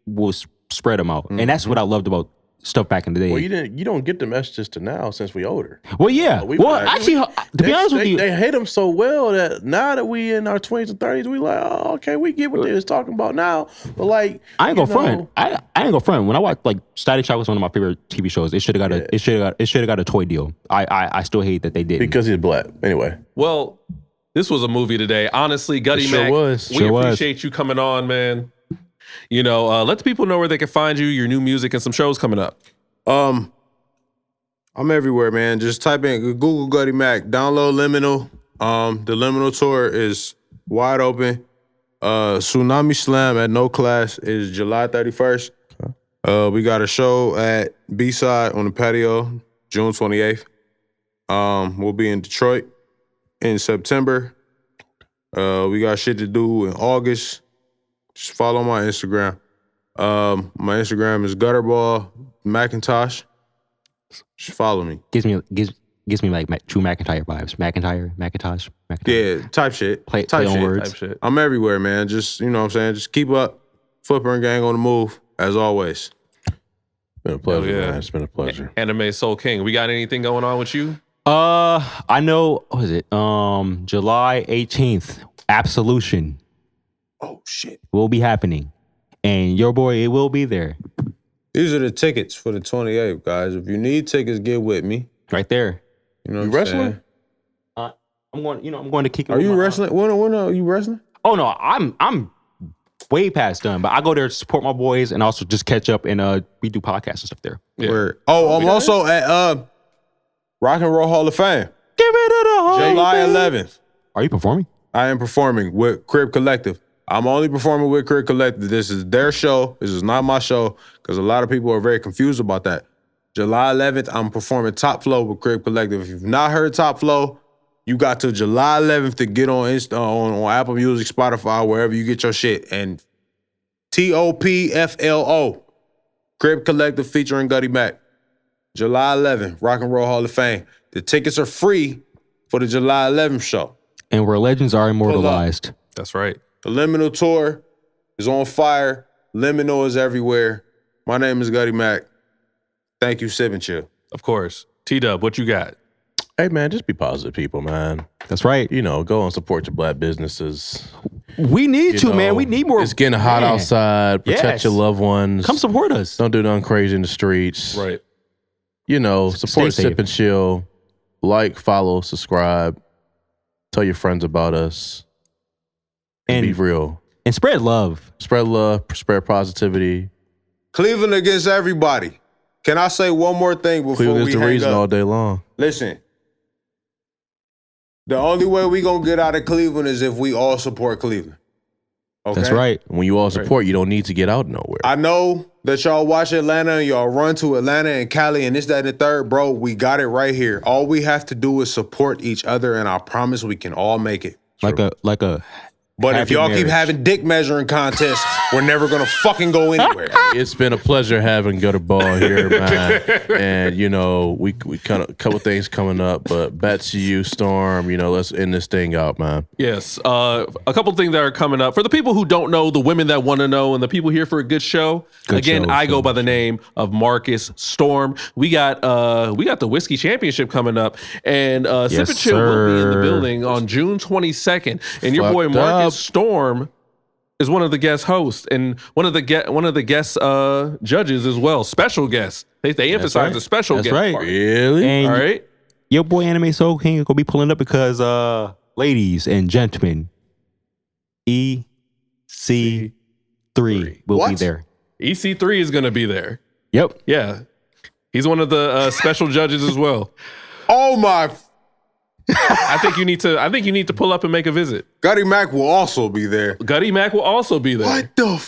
will spread them out, and that's what I loved about stuff back in the day. Well, you don't get the messages to now since we older. Well, yeah. Actually, to be honest with you, they hate them so well that now that we in our 20s and 30s, we like, oh, okay, we get what they was talking about now. But like, I ain't gonna front. I ain't gonna front. When I watched like Static Shock was one of my favorite TV shows. It should have got a toy deal. I still hate that they didn't because he's black. Anyway, well, this was a movie today. Honestly, Ghutty Mac, we appreciate you coming on, man. You know, let the people know where they can find you, your new music, and some shows coming up. I'm everywhere, man. Just type in Google Ghutty Mac, download Liminal. The Liminal tour is wide open. Tsunami Slam at No Class is July 31st. We got a show at B-Side on the patio, June 28th. We'll be in Detroit in September. We got shit to do in August. Just follow my Instagram. My Instagram is Gutterball Macintosh. Just follow me. Gives me like true McIntyre vibes. Macintosh. Yeah, type shit. Play type on shit. words. Type shit. I'm everywhere, man. Just, you know what I'm saying? Just keep up. Footprint Gang on the move, as always. Been a pleasure, yeah. man. It's been a pleasure. Anime Soul King. We got anything going on with you? I know, what was it? July 18th, Absolution Oh, shit. will be happening. And your boy, it will be there. These are the tickets for the 28th, guys. If you need tickets, get with me. Right there. You know You what I'm wrestling? saying? I'm going to kick it. Are with you my- wrestling? When are you wrestling? Oh no, I'm way past done, but I go there to support my boys and also just catch up and we do podcasts and stuff there. Yeah. Where? Oh, I'm also at Rock and Roll Hall of Fame. Give it to the Hall of July Fame. 11th. Are you performing? I am performing with Crib Collective. I'm only performing with Crib Collective. This is their show. This is not my show because a lot of people are very confused about that. July 11th, I'm performing Top Flow with Crib Collective. If you've not heard Top Flow, you got till July 11th to get on on Apple Music, Spotify, wherever you get your shit. And TOPFLO, Crib Collective featuring Ghutty Mac. July 11th, Rock and Roll Hall of Fame. The tickets are free for the July 11th show. And where legends are immortalized. That's right. The Liminal Tour is on fire. Liminal is everywhere. My name is Ghutty Mac. Thank you, Sip and Chill. Of course. T-Dub, what you got? Hey, man, just be positive people, man. That's right. You know, go and support your black businesses. We need You to, know, man. We need more. It's getting hot Man. outside. Protect Yes. your loved ones. Come support us. Don't do nothing crazy in the streets. Right. You know, support Stay Sip safe. and Chill. Like, follow, subscribe. Tell your friends about us. And be And, real. and spread love. Spread love, spread positivity. Cleveland against everybody. Can I say one more thing before Cleveland we is the hang reason up? all day long. Listen. The only way we gonna get out of Cleveland is if we all support Cleveland. Okay? That's right. When you all support, you don't need to get out nowhere. I know that y'all watch Atlanta and y'all run to Atlanta and Cali and this, that, and the third. Bro, we got it right here. All we have to do is support each other, and I promise we can all make it. Like a But if happy y'all keep marriage. having dick measuring contests, we're never gonna fucking go anywhere. It's been a pleasure having Gutter Ball here, man. And you know, we kind of couple things coming up, but back to you, Storm. You know, let's end this thing out, man. Yes. A couple things that are coming up. For the people who don't know, the women that want to know, and the people here for a good show. Good Again, show, I go show, by the name of Marcus Storm. We got the Whiskey Championship coming up, and Sip and Chill will be in the sir. building on June 22nd. And your boy Fucked Marcus up. Storm is one of the guest hosts and one of the guest judges as well. Special guests. They emphasize right. the special That's guest right. part. Really? And All right. your boy Anime Soul King is gonna be pulling up because ladies and gentlemen, EC3 will be What? there. EC3 is going to be there. Yep. Yeah. He's one of the special judges as well. Oh my! I think you need to pull up and make a visit. Ghutty Mac will also be there. Ghutty Mac will also be there. What the?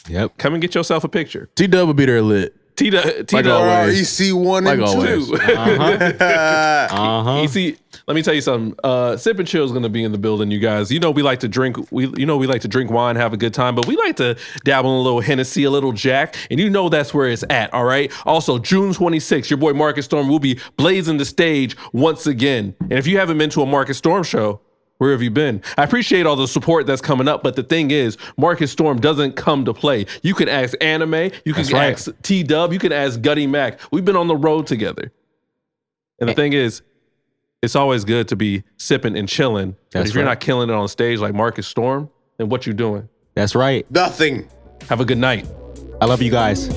Yep. Come and get yourself a picture. T-Dub will be there lit. T-Dub, always. REC1 Like and always. 2. EC, let me tell you something. Sip and Chill is going to be in the building, you guys. You know we like to drink. We like to drink wine, have a good time, but we like to dabble in a little Hennessy, a little Jack, and you know that's where it's at. All right. Also, June 26th, your boy Marcus Storm will be blazing the stage once again. And if you haven't been to a Marcus Storm show, where have you been? I appreciate all the support that's coming up, but the thing is, Marcus Storm doesn't come to play. You can ask Anime, you can ask T-Dub, you can ask Ghutty Mac. We've been on the road together. And the thing is, it's always good to be sipping and chilling. But That's if you're right. not killing it on stage like Marcus Storm, then what you doing? That's right. Nothing. Have a good night. I love you guys.